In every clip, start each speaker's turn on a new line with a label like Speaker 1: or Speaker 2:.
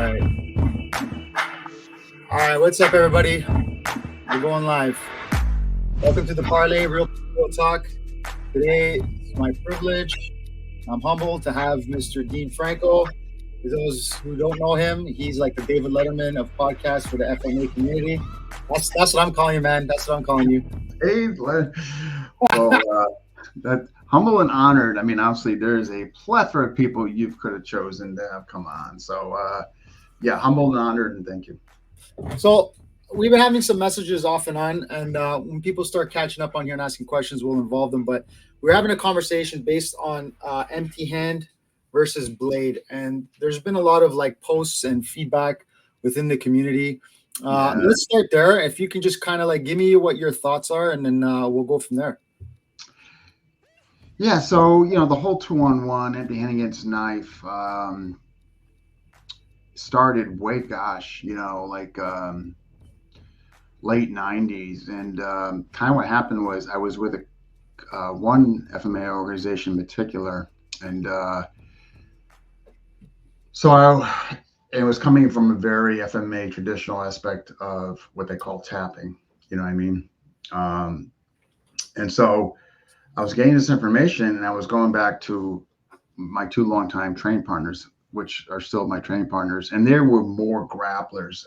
Speaker 1: right. All right. What's up, everybody? We're going live. Welcome to the Parley Real Talk. Today, it's my privilege. I'm humbled to have Mr. Dean Franco. For those who don't know him, he's like the David Letterman of podcasts for the FMA community. That's what I'm calling you, man. That's what I'm calling you.
Speaker 2: Hey, well, that humble and honored. I mean, obviously, there's a plethora of people you could have chosen to have come on. So, yeah, humble and honored, and thank you.
Speaker 1: So, we've been having some messages off and on, and when people start catching up on here and asking questions, we'll involve them. But we're having a conversation based on empty hand versus blade, and there's been a lot of like posts and feedback within the community. Let's start there. If you can just kind of like give me what your thoughts are, and then we'll go from there.
Speaker 2: Yeah, so the whole 2-on-1 empty hand against knife started way, like late 90s, and kind of what happened was I was with one FMA organization in particular, and it was coming from a very FMA traditional aspect of what they call tapping, you know what I mean? And so I was getting this information, and I was going back to my two longtime training partners, which are still my training partners, and there were more grapplers,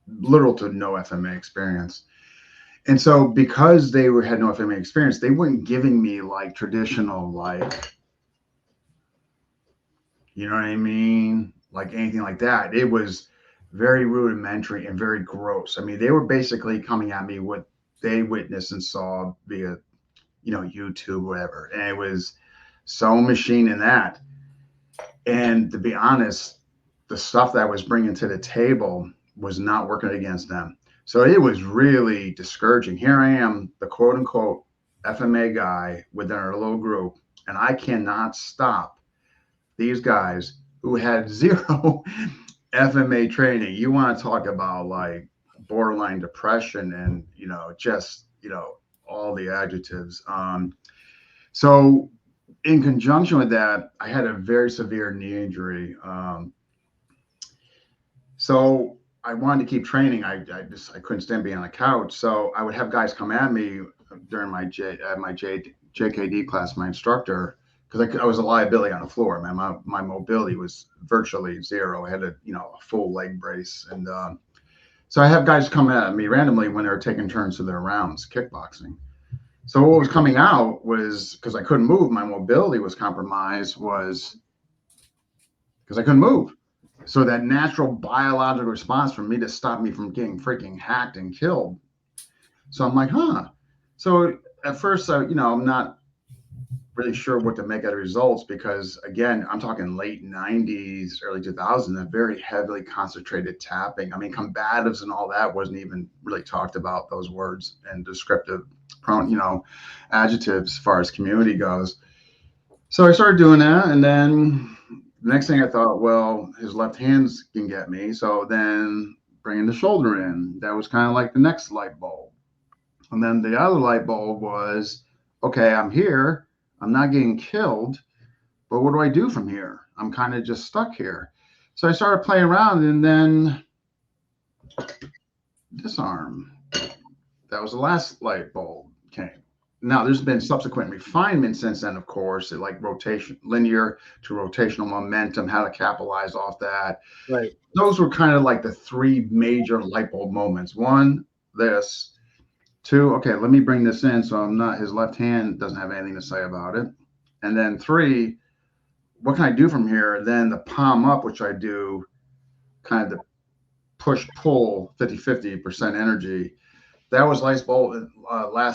Speaker 2: little to no FMA experience. And so because they had no FMA experience, they weren't giving me like traditional, like, you know what I mean? Like anything like that. It was very rudimentary and very gross. I mean, they were basically coming at me what they witnessed and saw via, YouTube, whatever. And it was so machine in that. And to be honest, the stuff that I was bringing to the table was not working against them. So it was really discouraging. Here I am, the quote unquote FMA guy within our little group, and I cannot stop these guys who had zero FMA training. You want to talk about like borderline depression and, all the adjectives. So in conjunction with that, I had a very severe knee injury. So I wanted to keep training. I couldn't stand being on the couch. So I would have guys come at me during my JKD class, my instructor, because I was a liability on the floor. Man, my mobility was virtually zero. I had a full leg brace, and so I have guys come at me randomly when they were taking turns to their rounds kickboxing. So what was coming out was, because I couldn't move, my mobility was compromised, was because I couldn't move. So that natural biological response for me to stop me from getting freaking hacked and killed. So I'm like, huh. So at first, I'm not really sure what to make out of results, because again, I'm talking late 90s, early 2000s, a very heavily concentrated tapping. I mean, combatives and all that wasn't even really talked about, those words and descriptive, adjectives as far as community goes. So I started doing that, and then the next thing I thought, well, his left hands can get me. So then bringing the shoulder in, that was kind of like the next light bulb. And then the other light bulb was, okay, I'm here. I'm not getting killed, but what do I do from here? I'm kind of just stuck here. So I started playing around, and then disarm. That was the last light bulb came. Now, there's been subsequent refinement since then, of course, like rotation, linear to rotational momentum, how to capitalize off that.
Speaker 1: Right.
Speaker 2: Those were kind of like the three major light bulb moments. One, this. Two, okay, let me bring this in so his left hand doesn't have anything to say about it. And then three, what can I do from here? Then the palm up, which I do kind of the push-pull 50-50% energy. That was last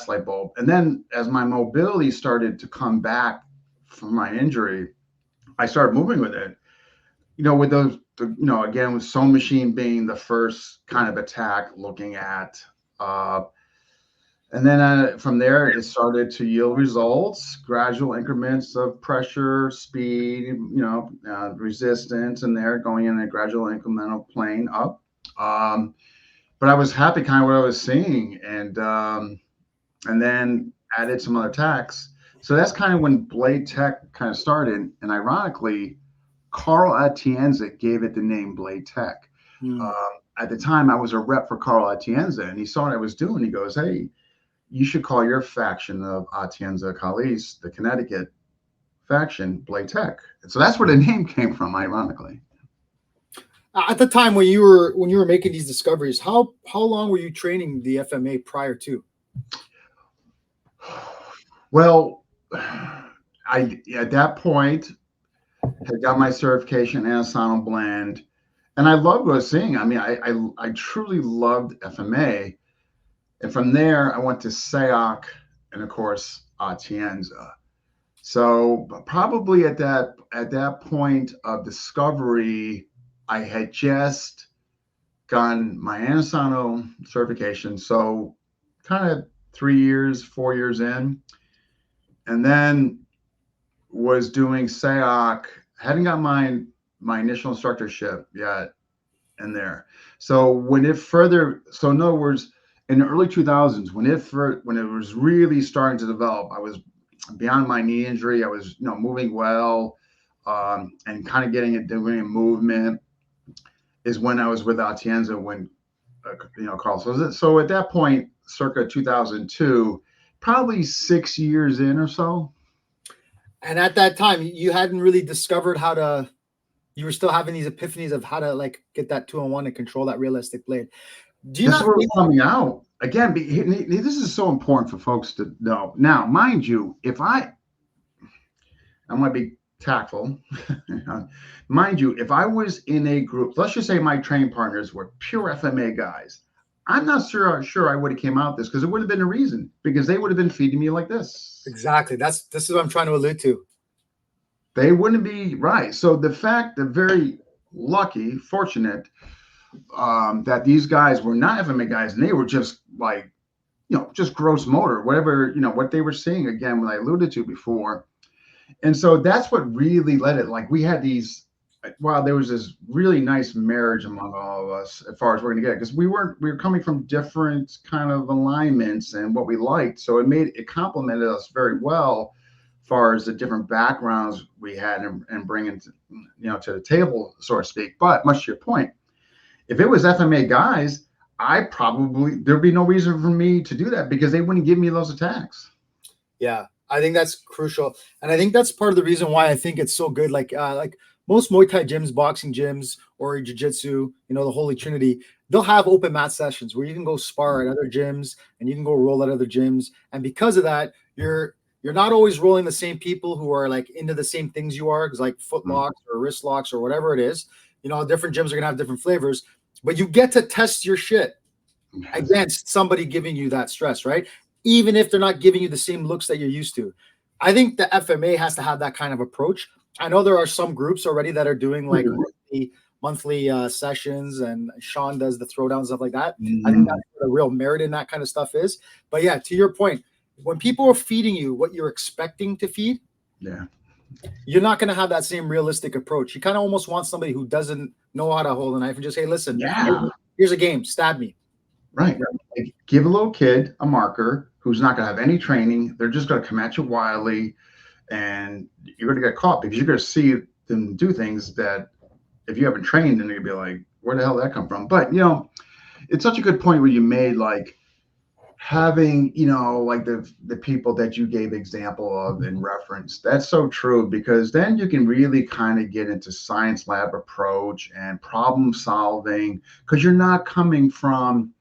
Speaker 2: light bulb. And then as my mobility started to come back from my injury, I started moving with it. With those, again, with Sewn Machine being the first kind of attack, looking at, and then from there, it started to yield results, gradual increments of pressure, speed, resistance, and they're going in a gradual incremental plane up. But I was happy kind of what I was seeing, and then added some other attacks. So that's kind of when Blade Tech kind of started. And ironically, Carl Atienza gave it the name Blade Tech.
Speaker 1: Mm.
Speaker 2: At the time, I was a rep for Carl Atienza, and he saw what I was doing. He goes, "Hey, you should call your faction of Atienza Kali, the Connecticut faction, Blade Tech." And so that's where the name came from, ironically.
Speaker 1: At the time when you were making these discoveries, how long were you training the FMA prior to?
Speaker 2: Well, I at that point had got my certification in Asano Blend, and I loved what I was seeing. I mean, I truly loved FMA, and from there I went to Sayoc, and of course Atienza. So probably at that point of discovery, I had just gotten my Asano certification, so kind of 3 years, 4 years in, and then was doing SAOC. Hadn't got my initial instructorship yet in there. So when it further, so in other words, in the early 2000s, when it was really starting to develop, I was beyond my knee injury. I was moving well, and kind of doing a movement. Is when I was with Atienza when Carl. So at that point, circa 2002, probably 6 years in or so.
Speaker 1: And at that time, you hadn't really discovered how to. You were still having these epiphanies of how to like get that 2-on-1 and control that realistic blade. Do you
Speaker 2: This
Speaker 1: not
Speaker 2: is where it's coming out again? This is so important for folks to know. Now, mind you, if I might be tactful, mind you, if I was in a group, let's just say my training partners were pure FMA guys, I'm not sure I would have came out this, because it would have been a reason, because they would have been feeding me like this.
Speaker 1: Exactly. This is what I'm trying to allude to.
Speaker 2: They wouldn't be right. So the fact that very lucky, fortunate, that these guys were not FMA guys, and they were just like, just gross motor, whatever, what they were seeing, again, what I alluded to before. And so that's what really led it. Like we had these, wow, there was this really nice marriage among all of us as far as we're going to get, because we were coming from different kind of alignments and what we liked. So it complemented us very well as far as the different backgrounds we had and bringing to the table, so to speak. But much to your point, if it was FMA guys, there'd be no reason for me to do that, because they wouldn't give me those attacks.
Speaker 1: Yeah, I think that's crucial, and I think that's part of the reason why I think it's so good. Like most Muay Thai gyms, boxing gyms, or jiu-jitsu, the Holy Trinity, they'll have open mat sessions where you can go spar at other gyms and you can go roll at other gyms, and because of that, you're not always rolling the same people who are like into the same things you are, because like foot locks or wrist locks or whatever it is. Different gyms are gonna have different flavors, but you get to test your shit against somebody giving you that stress, right? Even if they're not giving you the same looks that you're used to. I think the FMA has to have that kind of approach. I know there are some groups already that are doing like monthly sessions, and Sean does the throwdown and stuff like that. I think that's where the real merit in that kind of stuff is. But yeah, to your point, when people are feeding you what you're expecting to feed, you're not going to have that same realistic approach. You kind of almost want somebody who doesn't know how to hold a knife and just, hey, listen, here's a game, stab me.
Speaker 2: Right. Like, give a little kid a marker who's not going to have any training. They're just going to come at you wildly, and you're going to get caught, because you're going to see them do things that if you haven't trained, then you're going to be like, where the hell did that come from? But, it's such a good point where you made, like, having, like the people that you gave example of in reference. That's so true, because then you can really kind of get into science lab approach and problem solving, because you're not coming from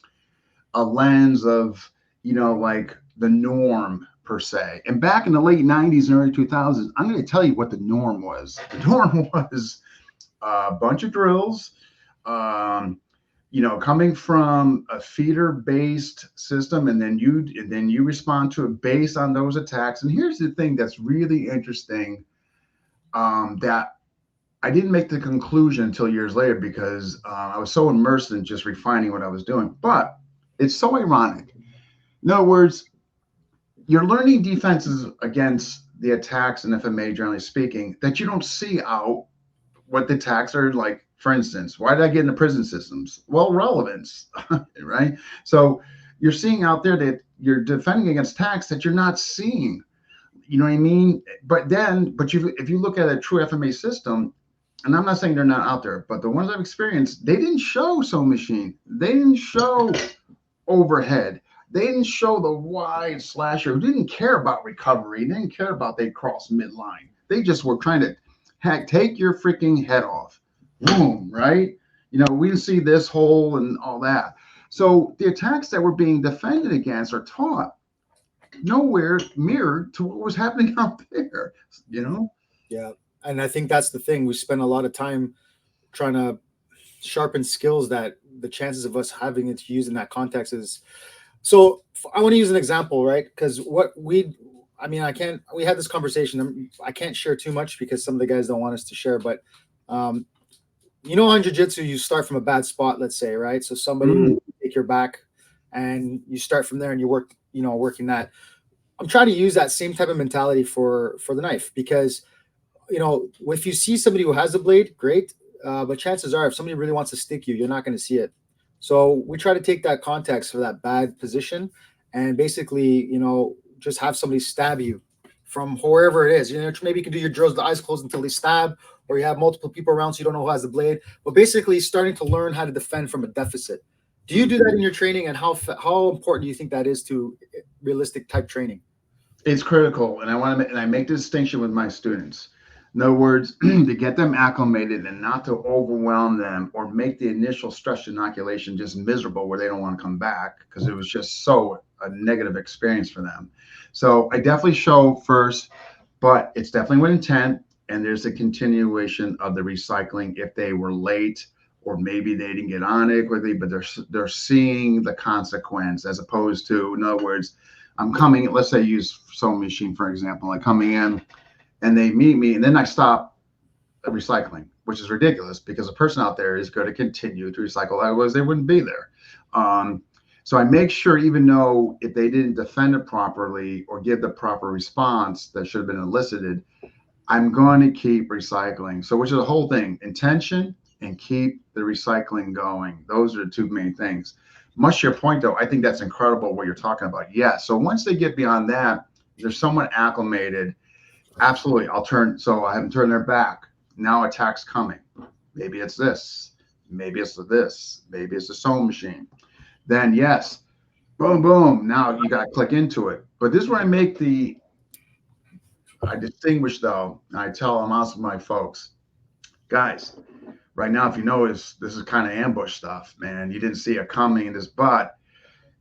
Speaker 2: a lens of, like the norm per se. And back in the late 90s and early 2000s, I'm going to tell you what the norm was. The norm was a bunch of drills, coming from a feeder-based system, and then you respond to it based on those attacks. And here's the thing that's really interesting, that I didn't make the conclusion until years later, because I was so immersed in just refining what I was doing. But it's so ironic. In other words, you're learning defenses against the attacks in FMA, generally speaking, that you don't see out what the attacks are like. For instance, why did I get into prison systems? Well, relevance, right? So you're seeing out there that you're defending against attacks that you're not seeing. You know what I mean? But if you look at a true FMA system, and I'm not saying they're not out there, but the ones I've experienced, they didn't show sewing machine. They didn't show overhead. They didn't show the wide slasher. Didn't care about recovery. They didn't care about they cross midline. They just were trying to take your freaking head off. Boom, right? We didn't see this hole and all that. So the attacks that were being defended against are taught nowhere mirrored to what was happening out there.
Speaker 1: Yeah. And I think that's the thing. We spend a lot of time trying to sharpen skills that the chances of us having it to use in that context is. So I want to use an example, right? Because we had this conversation. I can't share too much because some of the guys don't want us to share, but um, in jiu-jitsu, you start from a bad spot, let's say, right? So somebody will take your back and you start from there and you work, working that. I'm trying to use that same type of mentality for the knife because, if you see somebody who has a blade, great. But chances are if somebody really wants to stick you, you're not going to see it. So we try to take that context for that bad position and basically, just have somebody stab you from wherever it is. Maybe you can do your drills with the eyes closed until they stab, or you have multiple people around so you don't know who has the blade. But basically starting to learn how to defend from a deficit. Do you do that in your training, and how important do you think that is to realistic type training?
Speaker 2: It's critical, and I make the distinction with my students. In other words, to get them acclimated and not to overwhelm them or make the initial stress inoculation just miserable where they don't want to come back because it was just so a negative experience for them. So I definitely show first, but it's definitely with intent, and there's a continuation of the recycling if they were late or maybe they didn't get on it quickly, but they're seeing the consequence as opposed to, in other words, I'm coming, let's say use sewing machine, for example, like coming in and they meet me and then I stop recycling, which is ridiculous because a person out there is going to continue to recycle. Otherwise they wouldn't be there. So I make sure, even though if they didn't defend it properly or give the proper response that should have been elicited, I'm going to keep recycling. So which is the whole thing, intention and keep the recycling going. Those are the two main things. Much to your point, though, I think that's incredible what you're talking about. Yeah. So once they get beyond that, there's someone acclimated. Absolutely. So I haven't turned their back. Now attack's coming. Maybe it's this. Maybe it's this. Maybe it's a sewing machine. Then yes, boom, boom. Now you got to click into it. But this is where I distinguish though. I tell them also my folks, guys, right now, if you notice, this is kind of ambush stuff, man. You didn't see it coming in this butt.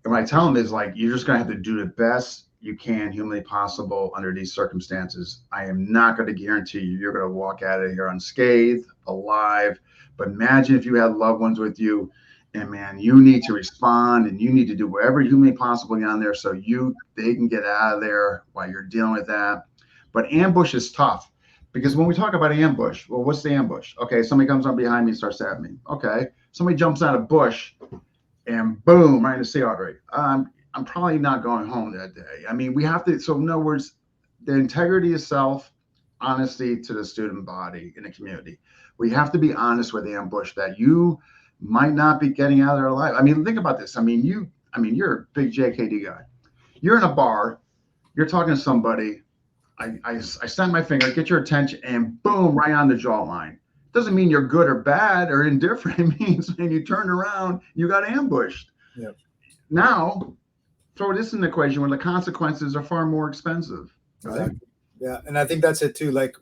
Speaker 2: And what I tell them is like, you're just going to have to do the best you can humanly possible under these circumstances. I am not going to guarantee you're going to walk out of here unscathed, alive. But imagine if you had loved ones with you and man, you need to respond and you need to do whatever humanly possible down there so they can get out of there while you're dealing with that. But ambush is tough. Because when we talk about ambush, well, what's the ambush? Okay, somebody comes up behind me and starts stabbing me. Okay, somebody jumps out of a bush and boom, right in the sea artery. I'm probably not going home that day. I mean, we have to, so in other words, the integrity of self, honesty to the student body in the community. We have to be honest with ambush that you might not be getting out of their life. I mean, think about this. You're a big JKD guy. You're in a bar, you're talking to somebody. I snap my finger, get your attention, and boom, right on the jawline. Doesn't mean you're good or bad or indifferent. It means when you turned around, you got ambushed.
Speaker 1: Yeah.
Speaker 2: Now, throw this in the equation where the consequences are far more expensive. Right?
Speaker 1: Exactly. Yeah, and I think that's it too. Like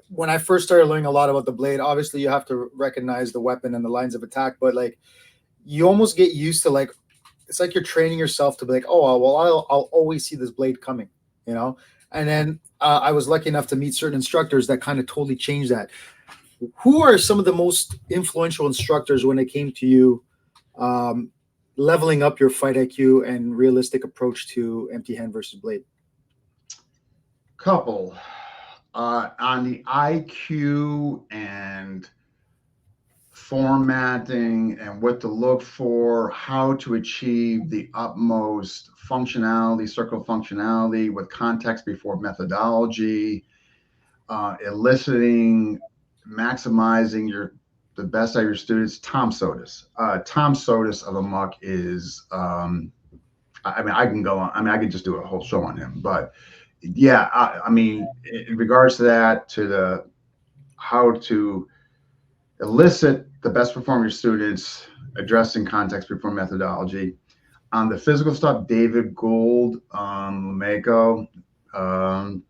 Speaker 1: when I first started learning a lot about the blade, obviously you have to recognize the weapon and the lines of attack, but like you almost get used to like it's like you're training yourself to be like, oh well, I'll always see this blade coming, And then I was lucky enough to meet certain instructors that kind of totally changed that. Who are some of the most influential instructors when it came to you leveling up your fight IQ and realistic approach to empty hand versus blade?
Speaker 2: Couple on the IQ and formatting and what to look for, how to achieve the utmost functionality, circle functionality with context before methodology, eliciting, maximizing the best out of your students. Tom Sotis of Amok is, I can go on. I could just do a whole show on him, but yeah, in regards to that, to the how to elicit the best performing students, addressing context before methodology. On the physical stuff, David Gould, Lameko, um,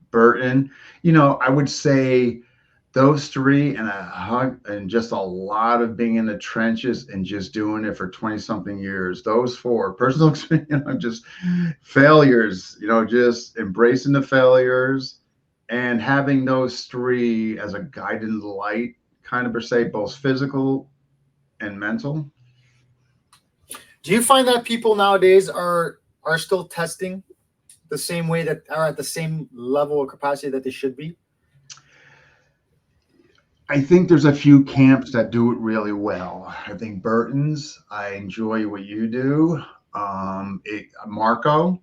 Speaker 2: Burton, I would say those three and a hug and just a lot of being in the trenches and just doing it for 20 something years. Those four personal experience, just failures, just embracing the failures and having those three as a guiding light, kind of per se, both physical and mental.
Speaker 1: Do you find that people nowadays are still testing the same way, that are at the same level of capacity that they should be?
Speaker 2: I think there's a few camps that do it really well. I think Burton's, I enjoy what you do. Marco,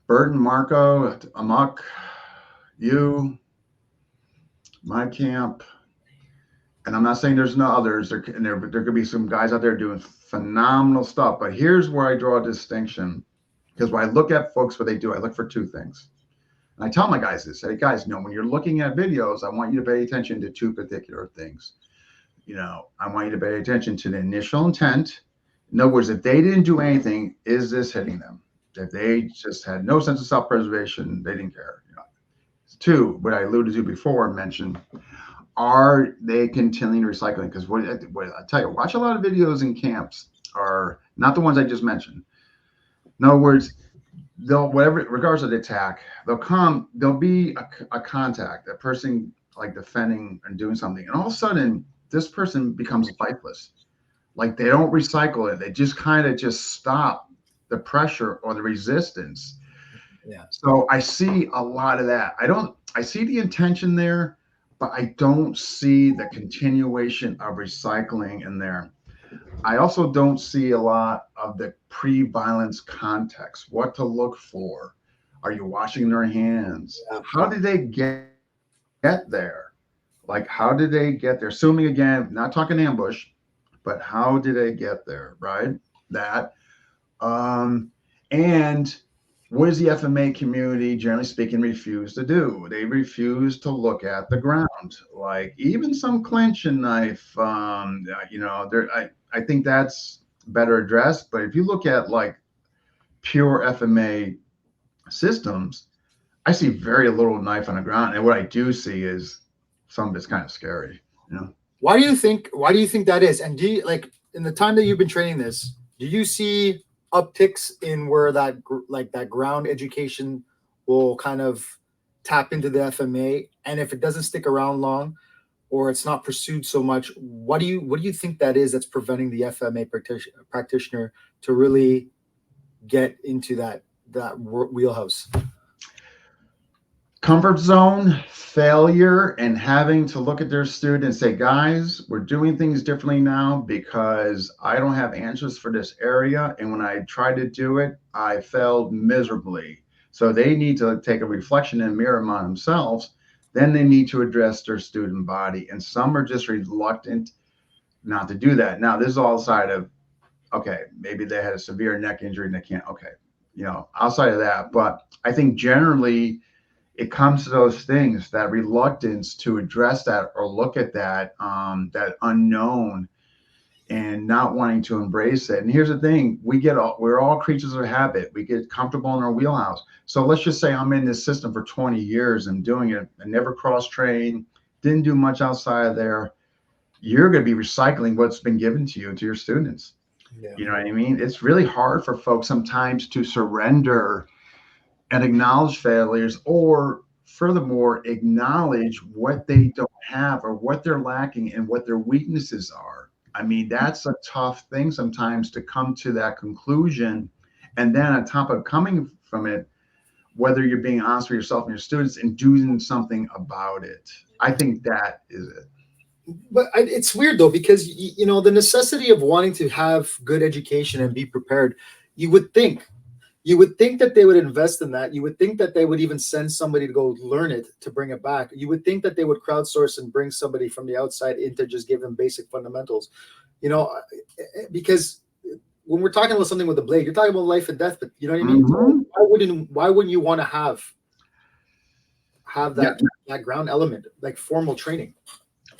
Speaker 2: Burton, Marco, Amok, you, my camp. And I'm not saying there's no others. There could be some guys out there doing phenomenal stuff. But here's where I draw a distinction. Because when I look at folks, what they do, I look for two things. And I tell my guys this, hey guys, when you're looking at videos, I want you to pay attention to two particular things. I want you to pay attention to the initial intent. In other words, if they didn't do anything, is this hitting them? If they just had no sense of self-preservation, they didn't care. Two, what I alluded to before, mentioned, are they continuing recycling? Because what I tell you, watch a lot of videos in camps are not the ones I just mentioned. In other words, they'll, whatever, regardless of the attack, there'll be a contact, a person like defending and doing something, and all of a sudden this person becomes lifeless. Like they don't recycle it. They just kind of just stop the pressure or the resistance.
Speaker 1: Yeah.
Speaker 2: So I see a lot of that. I see the intention there, but I don't see the continuation of recycling in there. I also don't see a lot of the pre-violence context, what to look for. Are you washing their hands?
Speaker 1: Yeah.
Speaker 2: How did they get there? Like, how did they get there? Assuming, again, not talking ambush, but how did they get there, right? That. And what does the FMA community, generally speaking, refuse to do? They refuse to look at the ground. Like even some clinch and knife, I think that's better addressed. But if you look at like pure FMA systems, I see very little knife on the ground. And what I do see is some of it's kind of scary,
Speaker 1: Why do you think that is? And do you, like, in the time that you've been training this, do you see upticks in where that ground education will kind of tap into the FMA? And if it doesn't stick around long, or it's not pursued so much, what do you think that is that's preventing the FMA practitioner to really get into that wheelhouse?
Speaker 2: Comfort zone, failure, and having to look at their student and say, guys, we're doing things differently now because I don't have answers for this area. And when I tried to do it, I failed miserably. So they need to take a reflection and mirror on themselves. Then they need to address their student body. And some are just reluctant not to do that. Now, this is all side of, okay, maybe they had a severe neck injury and they can't, okay, outside of that. But I think generally, it comes to those things, that reluctance to address that or look at that, that unknown, and not wanting to embrace it. And here's the thing, we're all creatures of habit. We get comfortable in our wheelhouse. So let's just say I'm in this system for 20 years and doing it. I never cross-trained, didn't do much outside of there. You're going to be recycling what's been given to you, to your students. Yeah. You know what I mean? It's really hard for folks sometimes to surrender and acknowledge failures, or furthermore, acknowledge what they don't have or what they're lacking and what their weaknesses are. I mean, that's a tough thing sometimes to come to that conclusion. And then on top of coming from it, whether you're being honest with yourself and your students and doing something about it. I think that is it.
Speaker 1: But it's weird though, because the necessity of wanting to have good education and be prepared, you would think that they would invest in that. You would think that they would even send somebody to go learn it, to bring it back. You would think that they would crowdsource and bring somebody from the outside in to just give them basic fundamentals, because when we're talking about something with a blade, you're talking about life and death, but you know what I mean?
Speaker 2: Mm-hmm.
Speaker 1: Why wouldn't you want to have have that ground element, like formal training.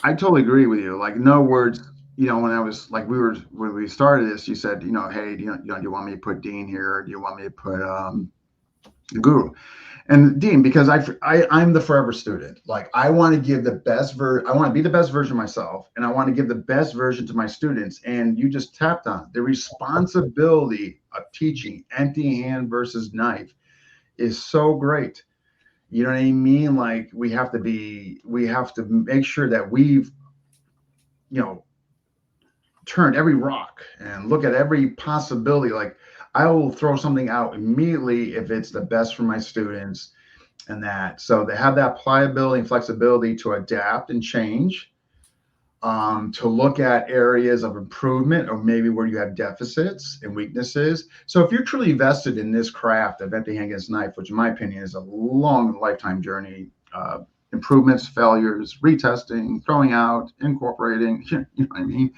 Speaker 2: I totally agree with you. Like no words, when I was like when we started this, you said, hey, do you want me to put Dean here? Or do you want me to put the Guru? And Dean, because I'm the forever student. Like I want to give the best I want to be the best version of myself, and I want to give the best version to my students. And you just tapped on the responsibility of teaching empty hand versus knife is so great. You know what I mean? Like we have to make sure that we've, turned every rock and look at every possibility. Like I will throw something out immediately if it's the best for my students, and that so they have that pliability and flexibility to adapt and change, to look at areas of improvement or maybe where you have deficits and weaknesses. So if you're truly vested in this craft of empty hand against knife, which in my opinion is a long lifetime journey, improvements, failures, retesting, throwing out, incorporating, you know what I mean?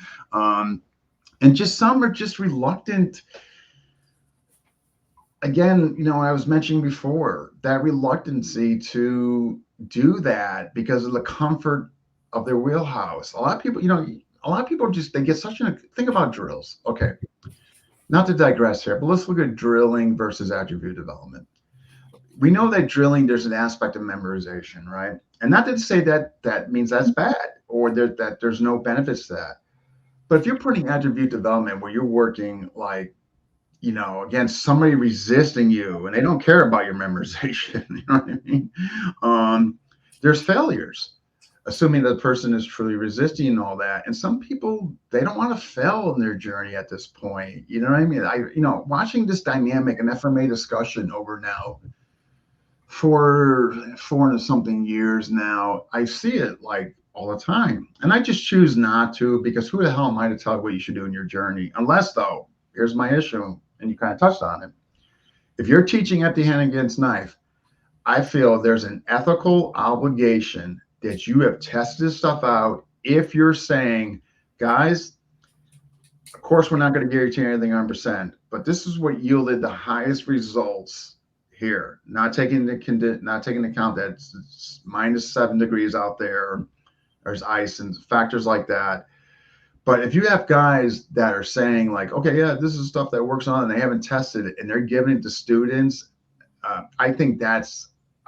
Speaker 2: And just some are just reluctant. Again, I was mentioning before that reluctancy to do that because of the comfort of their wheelhouse. A lot of people just, they get think about drills. Okay. Not to digress here, but let's look at drilling versus attribute development. We know that drilling, there's an aspect of memorization, right? And not to say that means that's bad or that there's no benefits to that. But if you're putting attribute development where you're working like, against somebody resisting you and they don't care about your memorization, you know what I mean? There's failures, assuming that the person is truly resisting and all that. And some people, they don't want to fail in their journey at this point. You know what I mean? Watching this dynamic and FMA discussion over now for 400-something years now, I see it like all the time. And I just choose not to, because who the hell am I to tell you what you should do in your journey? Unless though, here's my issue, and you kind of touched on it. If you're teaching empty hand against knife, I feel there's an ethical obligation that you have tested this stuff out. If you're saying, guys, of course, we're not going to guarantee anything 100%, but this is what yielded the highest results here. Not taking into account that it's -7 degrees out there, there's ice and factors like that. But if you have guys that are saying like, okay, yeah, this is stuff that works on, and they haven't tested it, and they're giving it to students, I think I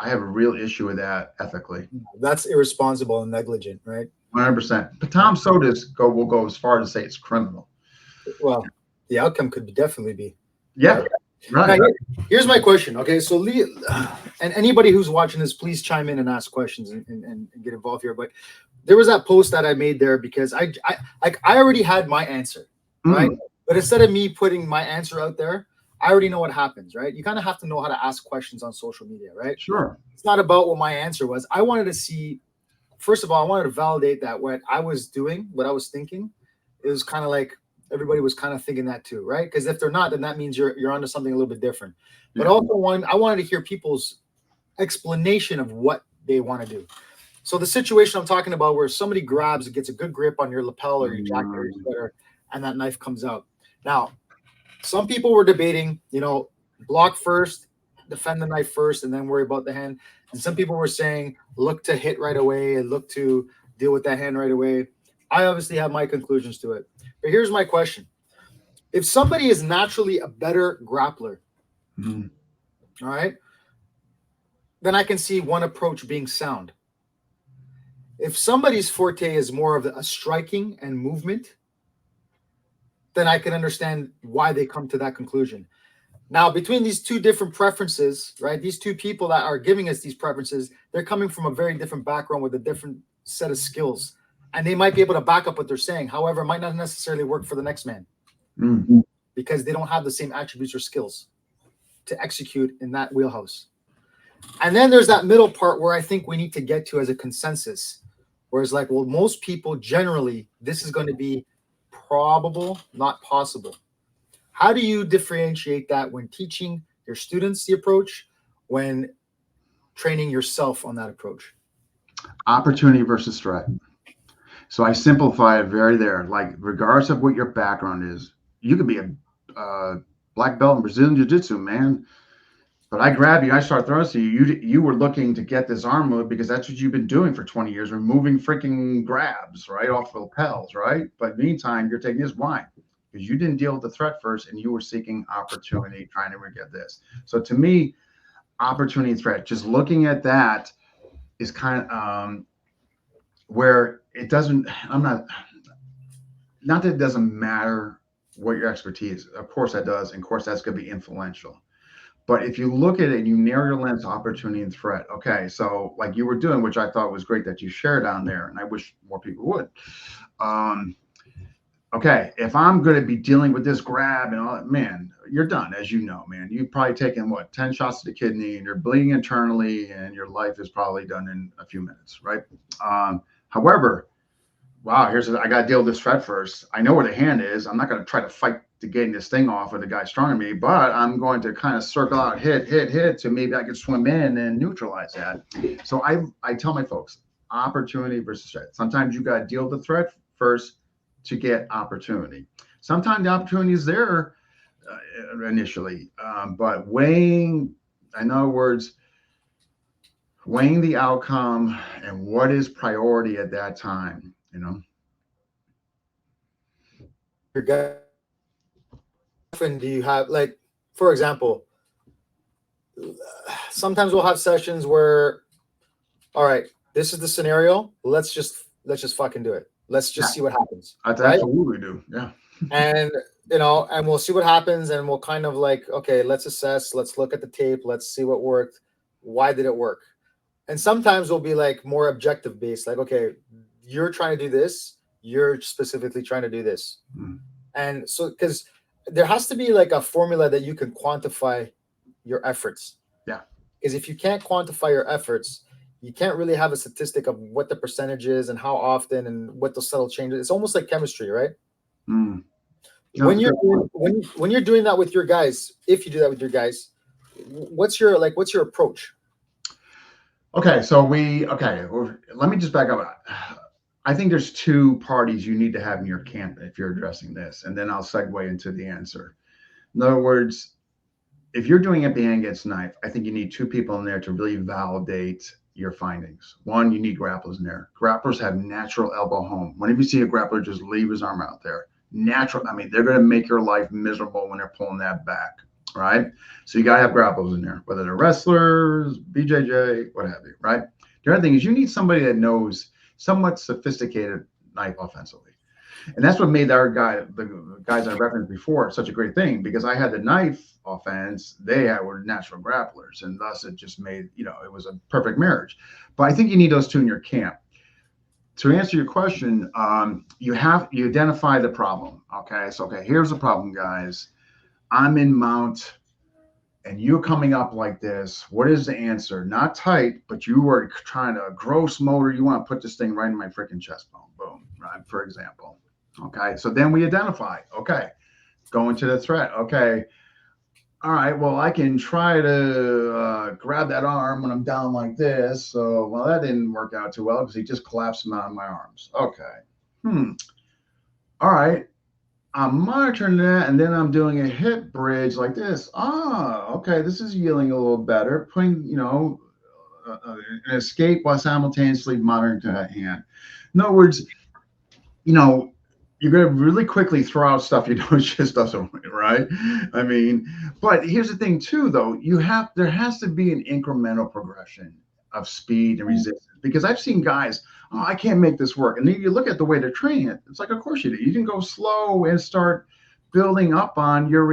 Speaker 2: have a real issue with that ethically.
Speaker 1: That's irresponsible and negligent, right?
Speaker 2: 100%. But Tom Sotis will go as far as to say it's criminal.
Speaker 1: Well, the outcome could definitely be.
Speaker 2: Yeah. Right.
Speaker 1: Now, here's my question. Okay, so Lee, and anybody who's watching this, please chime in and ask questions and get involved here. But there was that post that I made there because I already had my answer, right? But instead of me putting my answer out there, I already know what happens, right? You kind of have to know how to ask questions on social media, right?
Speaker 2: Sure.
Speaker 1: It's not about what my answer was. I wanted to see, first of all, I wanted to validate that what I was doing, what I was thinking, it was kind of like everybody was kind of thinking that too, right? Because if they're not, then that means you're onto something a little bit different. But also I wanted to hear people's explanation of what they want to do. So the situation I'm talking about where somebody grabs, it gets a good grip on your lapel or your jacket or your sweater, and that knife comes out. Now, some people were debating, block first, defend the knife first, and then worry about the hand. And some people were saying, look to hit right away and look to deal with that hand right away. I obviously have my conclusions to it. But here's my question. If somebody is naturally a better grappler, all right, then I can see one approach being sound. If somebody's forte is more of a striking and movement, then I can understand why they come to that conclusion. Now, between these two different preferences, right, these two people that are giving us these preferences, they're coming from a very different background with a different set of skills. And they might be able to back up what they're saying. However, it might not necessarily work for the next man because they don't have the same attributes or skills to execute in that wheelhouse. And then there's that middle part where I think we need to get to as a consensus, where it's like, well, most people generally, this is going to be probable, not possible. How do you differentiate that when teaching your students the approach, when training yourself on that approach?
Speaker 2: Opportunity versus threat. So I simplify it very there. Like, regardless of what your background is, you could be a black belt in Brazilian Jiu-Jitsu, man. But I grab you, I start throwing to you. You were looking to get this arm move because that's what you've been doing for 20 years, removing freaking grabs, right, off the lapels, right? But meantime, you're taking this. Why? Because you didn't deal with the threat first and you were seeking opportunity, trying to get this. So to me, opportunity threat, just looking at that is kind of where it doesn't, not that it doesn't matter what your expertise, of course that does, and of course that's going to be influential. But if you look at it and you narrow your lens to opportunity and threat, okay, so like you were doing, which I thought was great that you shared on there, and I wish more people would. Okay, if I'm going to be dealing with this grab and all that, man, you're done, as you know, man. You've probably taken what 10 shots to the kidney, and you're bleeding internally, and your life is probably done in a few minutes, right? However, wow, I got to deal with this threat first. I know where the hand is. I'm not going to try to fight to getting this thing off with the guy stronger than me, but I'm going to kind of circle out, hit, so maybe I can swim in and neutralize that. So I tell my folks, opportunity versus threat. Sometimes you got to deal with the threat first to get opportunity. Sometimes the opportunity is there initially, but weighing, in other words, weighing the outcome and what is priority at that time, you know.
Speaker 1: Your guy, often do you have, like, for example, sometimes we'll have sessions where, all right, this is the scenario. Let's just fucking do it. Let's just see what happens.
Speaker 2: That's
Speaker 1: right?
Speaker 2: absolutely do. Yeah.
Speaker 1: And and we'll see what happens, and we'll kind of like, okay, let's assess, let's look at the tape, let's see what worked, why did it work. And sometimes we'll be like more objective based, like, okay, you're trying to do this, you're specifically trying to do this. And so, because there has to be like a formula that you can quantify your efforts.
Speaker 2: Yeah.
Speaker 1: Because if you can't quantify your efforts, you can't really have a statistic of what the percentage is and how often and what the subtle changes. It's almost like chemistry, right?
Speaker 2: No,
Speaker 1: When you're doing that with your guys, if you do that with your guys, what's your approach?
Speaker 2: Okay, so let me just back up. I think there's two parties you need to have in your camp if you're addressing this, and then I'll segue into the answer. In other words, if you're doing empty hand against knife, I think you need two people in there to really validate your findings. One, you need grapplers in there. Grapplers have natural elbow home. Whenever you see a grappler just leave his arm out there, natural, I mean, they're going to make your life miserable when they're pulling that back, right? So you got to have grapplers in there, whether they're wrestlers, BJJ, what have you, right? The other thing is you need somebody that knows somewhat sophisticated knife offensively. And that's what made the guys I referenced before, such a great thing, because I had the knife offense, were natural grapplers, and thus it just made, it was a perfect marriage. But I think you need those two in your camp. To answer your question, you identify the problem. Okay, so here's the problem, guys. I'm in mount, and you're coming up like this. What is the answer? Not tight, but you are trying to gross motor. You want to put this thing right in my freaking chest bone. Boom, right? For example. Okay, so then we identify. Okay, go into the threat. Okay, all right, well, I can try to grab that arm when I'm down like this. So, well, that didn't work out too well because he just collapsed him out of my arms. Okay. All right. I'm monitoring that, and then I'm doing a hip bridge like this. Okay, this is yielding a little better. Putting, an escape while simultaneously monitoring to that hand. In other words, you're going to really quickly throw out stuff you know it just doesn't work, right? I mean, but here's the thing too, though. There has to be an incremental progression of speed and resistance, because I've seen guys, I can't make this work. And then you look at the way they're training it. It's like, of course you do. You can go slow and start building up on your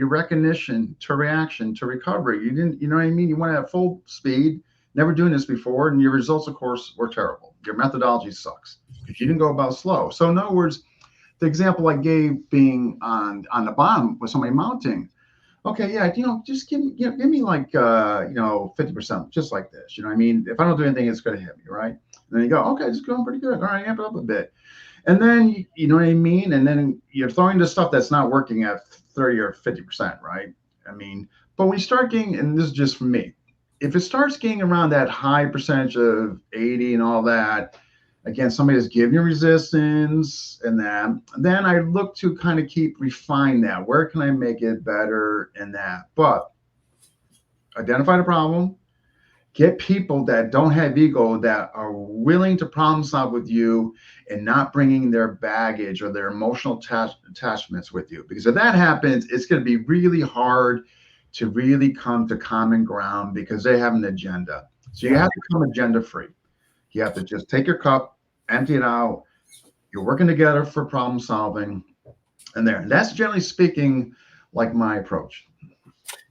Speaker 2: recognition to reaction to recovery. You didn't, you know what I mean? You want to have full speed, never doing this before, and your results, of course, were terrible. Your methodology sucks if you didn't go about slow. So in other words, the example I gave being on the bottom with somebody mounting. Okay, yeah, just give me like 50%, just like this. You know what I mean? If I don't do anything, it's going to hit me, right? And then you go, okay, it's going pretty good. All right, amp it up a bit. And then, you know what I mean? And then you're throwing the stuff that's not working at 30 or 50%, right? I mean, but when you start getting, and this is just for me, if it starts getting around that high percentage of 80 and all that, again, somebody that's giving you resistance and that, then I look to kind of refine that. Where can I make it better in that? But identify the problem, get people that don't have ego, that are willing to problem solve with you and not bringing their baggage or their emotional attachments with you. Because if that happens, it's going to be really hard to really come to common ground because they have an agenda. So you have to come agenda free. You have to just take your cup, empty it out. You're working together for problem solving. And that's generally speaking like my approach.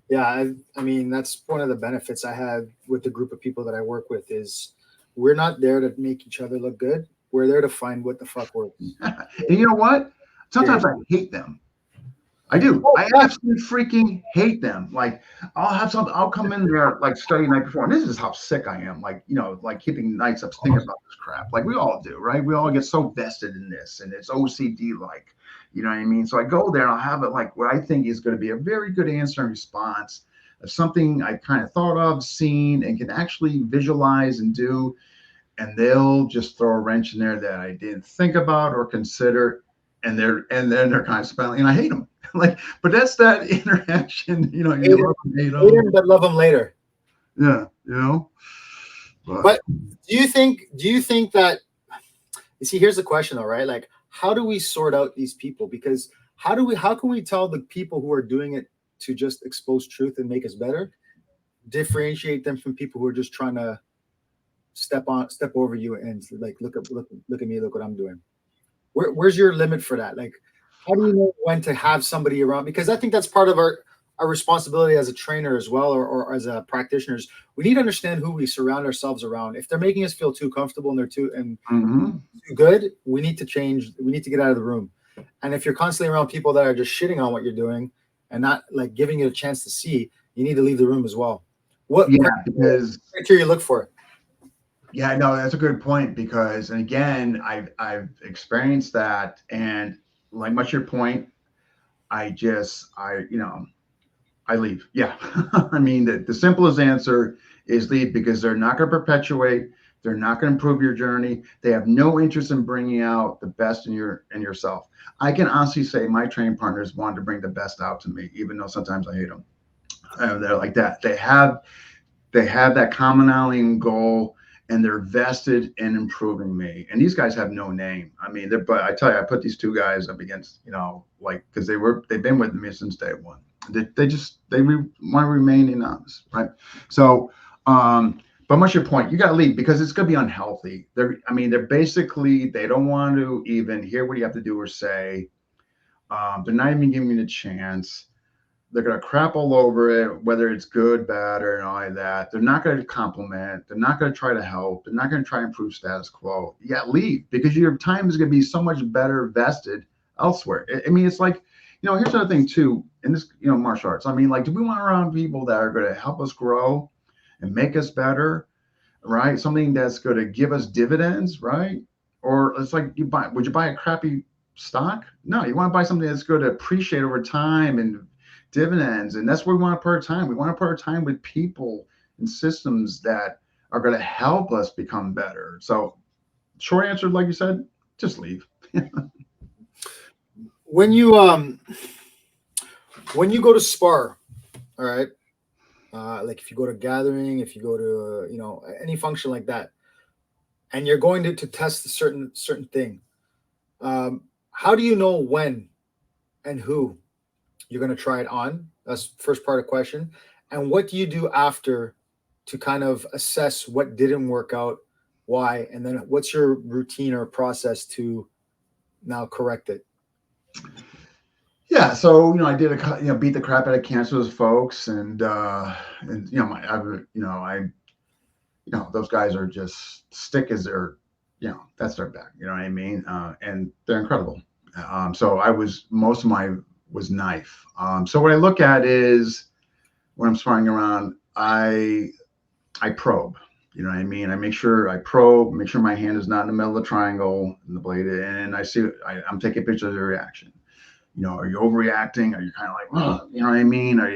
Speaker 1: Yeah, I mean, that's one of the benefits I have with the group of people that I work with is we're not there to make each other look good. We're there to find what the fuck works.
Speaker 2: And you know what? Sometimes I hate them. I do. I absolutely freaking hate them. Like I'll come in there like study night before, and this is how sick I am. Like, like keeping nights up thinking about this crap. Like we all do, right? We all get so vested in this, and it's OCD like, you know what I mean? So I go there and I'll have it like what I think is going to be a very good answer and response of something I kind of thought of, seen, and can actually visualize and do. And they'll just throw a wrench in there that I didn't think about or consider. And then they're kind of spelling, and I hate them. Like, but that's that interaction, you love them, hate them,
Speaker 1: but love them later.
Speaker 2: Yeah,
Speaker 1: But do you think that? You see, here's the question, though, right? Like, how do we sort out these people? Because how can we tell the people who are doing it to just expose truth and make us better, differentiate them from people who are just trying to step over you and like look at me, look what I'm doing. Where's your limit for that? Like, how do you know when to have somebody around? Because I think that's part of our responsibility as a trainer as well, or as a practitioners. We need to understand who we surround ourselves around. If they're making us feel too comfortable and they're too good, we need to change. We need to get out of the room. And if you're constantly around people that are just shitting on what you're doing and not like giving it a chance to see, you need to leave the room as well. What criteria you look for?
Speaker 2: Yeah, no, that's a good point because, and again, I've experienced that, and like much your point, I leave. Yeah, I mean the simplest answer is leave because they're not going to perpetuate. They're not going to improve your journey. They have no interest in bringing out the best in yourself. I can honestly say my training partners want to bring the best out to me, even though sometimes I hate them. They're like that. They have that commonality and goal, and they're vested in improving me. And these guys have no name. I mean, but I tell you, I put these two guys up against, because they've been with me since day one. They want to remain anonymous, right? So, but much your point, you got to leave because it's going to be unhealthy. They're basically, they don't want to even hear what you have to do or say. They're not even giving you the chance. They're going to crap all over it, whether it's good, bad, or all like that. They're not going to compliment. They're not going to try to help. They're not going to try to improve status quo. Yeah, leave because your time is going to be so much better vested elsewhere. I mean, it's like, here's another thing too, in this, martial arts. I mean, like, do we want around people that are going to help us grow and make us better, right? Something that's going to give us dividends, right? Or it's like, would you buy a crappy stock? No, you want to buy something that's going to appreciate over time and dividends, and that's where we want to put our time. We want to put our time with people and systems that are going to help us become better. So, short answer, like you said, just leave.
Speaker 1: When you go to spar, all right, like if you go to gathering, if you go to any function like that, and you're going to test a certain thing, how do you know when and who you're going to try it on? That's the first part of the question. And what do you do after to kind of assess what didn't work out, why, and then what's your routine or process to now correct it?
Speaker 2: Yeah, so I did beat the crap out of cancerous folks, and those guys are just stick as their, that's their back. You know what I mean? And they're incredible. So most of my was knife. So what I look at is when I'm sparring around, I probe. You know what I mean? I make sure I probe, make sure my hand is not in the middle of the triangle and the blade, and I see I'm taking pictures of the reaction. Are you overreacting? Are you kind of like, oh, you know what I mean? Are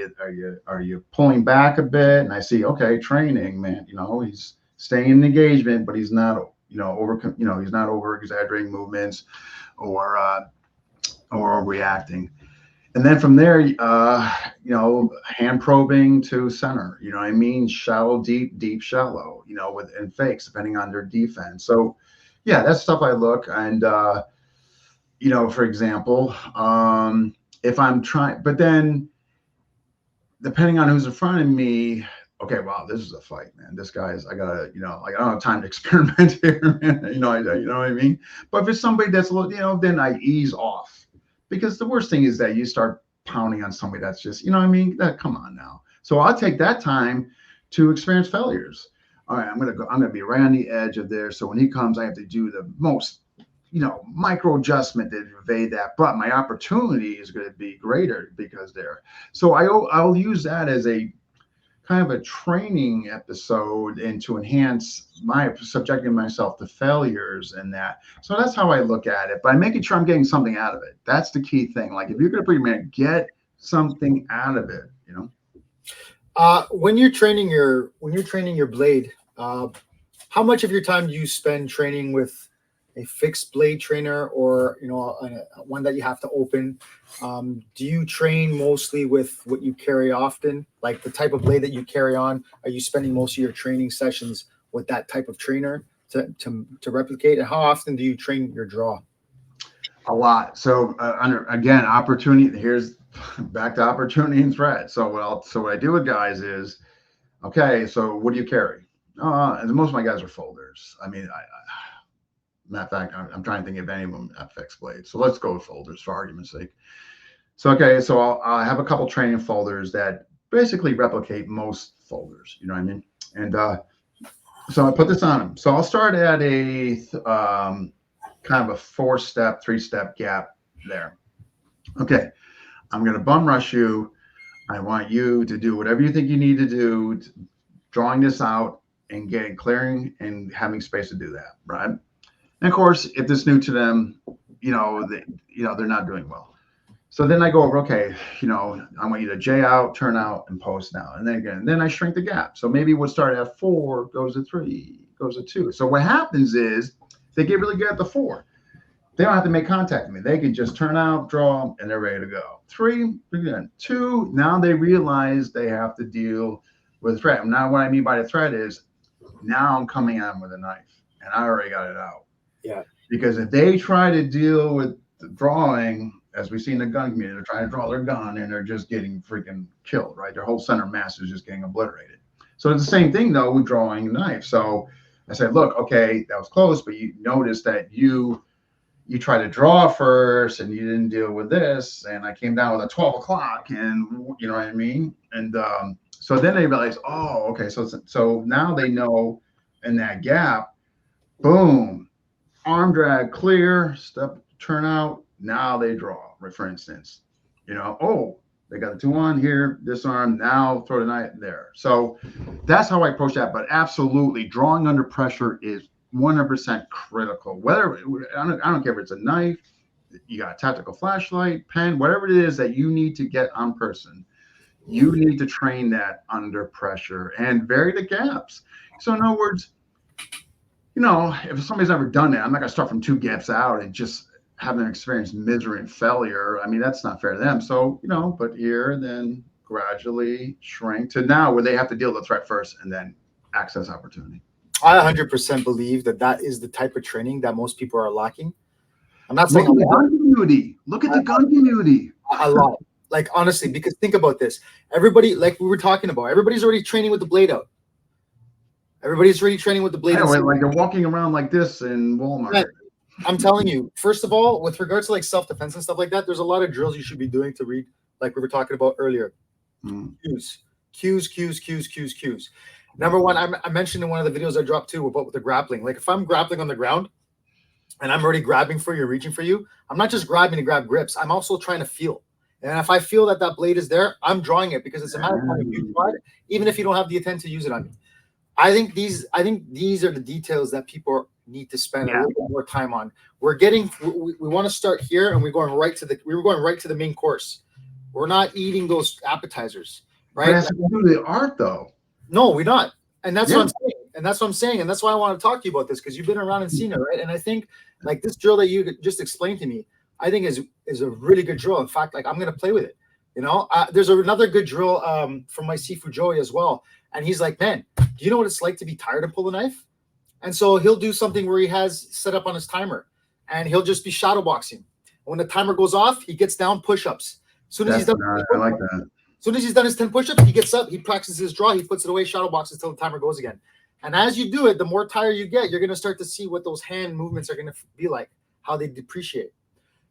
Speaker 2: you pulling back a bit? And I see, okay, training, man. He's staying in engagement, but he's not, he's not over exaggerating movements or overreacting. And then from there, hand probing to center, you know what I mean? Shallow, deep, deep, shallow, and fakes depending on their defense. So yeah, that's stuff I look. And, for example, if I'm trying, but then depending on who's in front of me, okay, wow, this is a fight, man. This guy is, I gotta, like, I don't have time to experiment here, man. You know what I mean? But if it's somebody that's a little, then I ease off, because the worst thing is that you start pounding on somebody that's just, you know what I mean? Come on now. So I'll take that time to experience failures. All right, I'm gonna be right on the edge of there. So when he comes, I have to do the most, micro adjustment to evade that. But my opportunity is going to be greater because there. So I'll use that as a kind of a training episode and to enhance my subjecting myself to failures and that. So that's how I look at it, by making sure I'm getting something out of it. That's the key thing. Like, if you're going to bring man, get something out of it,
Speaker 1: When you're training your blade, how much of your time do you spend training with a fixed blade trainer, or one that you have to open? Do you train mostly with what you carry often, like the type of blade that you carry on? Are you spending most of your training sessions with that type of trainer to replicate? And how often do you train your draw?
Speaker 2: A lot. So again, opportunity. Here's back to opportunity and threat. So what I do with guys is, okay, so what do you carry? And most of my guys are folders. I mean, matter of fact, I'm trying to think of any of them at fixed blades. So let's go with folders for argument's sake. So, okay, so I'll have a couple training folders that basically replicate most folders, you know what I mean? And so I put this on them. So I'll start at a kind of a 4-step, 3-step gap there. Okay, I'm going to bum rush you. I want you to do whatever you think you need to do, drawing this out and clearing and having space to do that, right? And of course, if it's new to them, they're not doing well. So then I go over, okay, I want you to J out, turn out, and post now. And then I shrink the gap. So maybe we'll start at 4, goes to 3, goes to 2. So what happens is they get really good at the 4. They don't have to make contact with me. They can just turn out, draw, and they're ready to go. 3, again. 2, now they realize they have to deal with threat. Now what I mean by the threat is, now I'm coming at them with a knife, and I already got it out.
Speaker 1: Yeah.
Speaker 2: Because if they try to deal with the drawing, as we see in the gun community, they're trying to draw their gun and they're just getting freaking killed, right? Their whole center mass is just getting obliterated. So it's the same thing though with drawing a knife. So I said, look, okay, that was close, but you notice that you tried to draw first and you didn't deal with this. And I came down with a 12 o'clock, and you know what I mean? And so then they realize, oh, okay. So now they know in that gap, boom, arm drag, clear, step, turn out. Now they draw, for instance, oh, they got the 2-1 here, this arm, now throw the knife there. So that's how I approach that. But absolutely, drawing under pressure is 100% critical. Whether, I don't care if it's a knife, you got a tactical flashlight, pen, whatever it is that you need to get on person, you need to train that under pressure and vary the gaps. So in other words, if somebody's never done that, I'm not going to start from 2 gaps out and just have them experience misery and failure. I mean, that's not fair to them. So, but here, then gradually shrink to now where they have to deal with the threat first and then access opportunity.
Speaker 1: I 100% believe that is the type of training that most people are lacking. I'm not saying
Speaker 2: look at the gun community. Look at the gun community.
Speaker 1: A lot. Like, honestly, because think about this. Everybody, like we were talking about, everybody's already training with the blade out. Everybody's already training with the blade.
Speaker 2: Like they're walking around like this in Walmart.
Speaker 1: Yeah. I'm telling you, first of all, with regards to like self-defense and stuff like that, there's a lot of drills you should be doing to read, like we were talking about earlier. Cues. Number one, I mentioned in one of the videos I dropped too about with the grappling. Like if I'm grappling on the ground and I'm already grabbing for you, reaching for you, I'm not just grabbing to grab grips. I'm also trying to feel. And if I feel that blade is there, I'm drawing it because it's a matter of time you try it, even if you don't have the intent to use it on me. I think these are the details that people need to spend a little bit more time on. We want to start here, and we're going right to the main course. We're not eating those appetizers, right?
Speaker 2: But it has to do with the art, though.
Speaker 1: No, we're not, and that's what I'm saying. And that's what I'm saying, and that's why I want to talk to you about this, because you've been around and seen it, right? And I think like this drill that you just explained to me, I think is a really good drill. In fact, like I'm gonna play with it. You know, there's another good drill from my Sifu Joey as well, and he's like, man, do you know what it's like to be tired of pull a knife? And so he'll do something where he has set up on his timer, and he'll just be shadow boxing. When the timer goes off, he gets down push-ups. As soon as he's done,
Speaker 2: I like that.
Speaker 1: As soon as he's done his 10 push-ups, he gets up, he practices his draw, he puts it away, shadow boxes until the timer goes again. And as you do it, the more tired you get, you're going to start to see what those hand movements are going to be like, how they depreciate.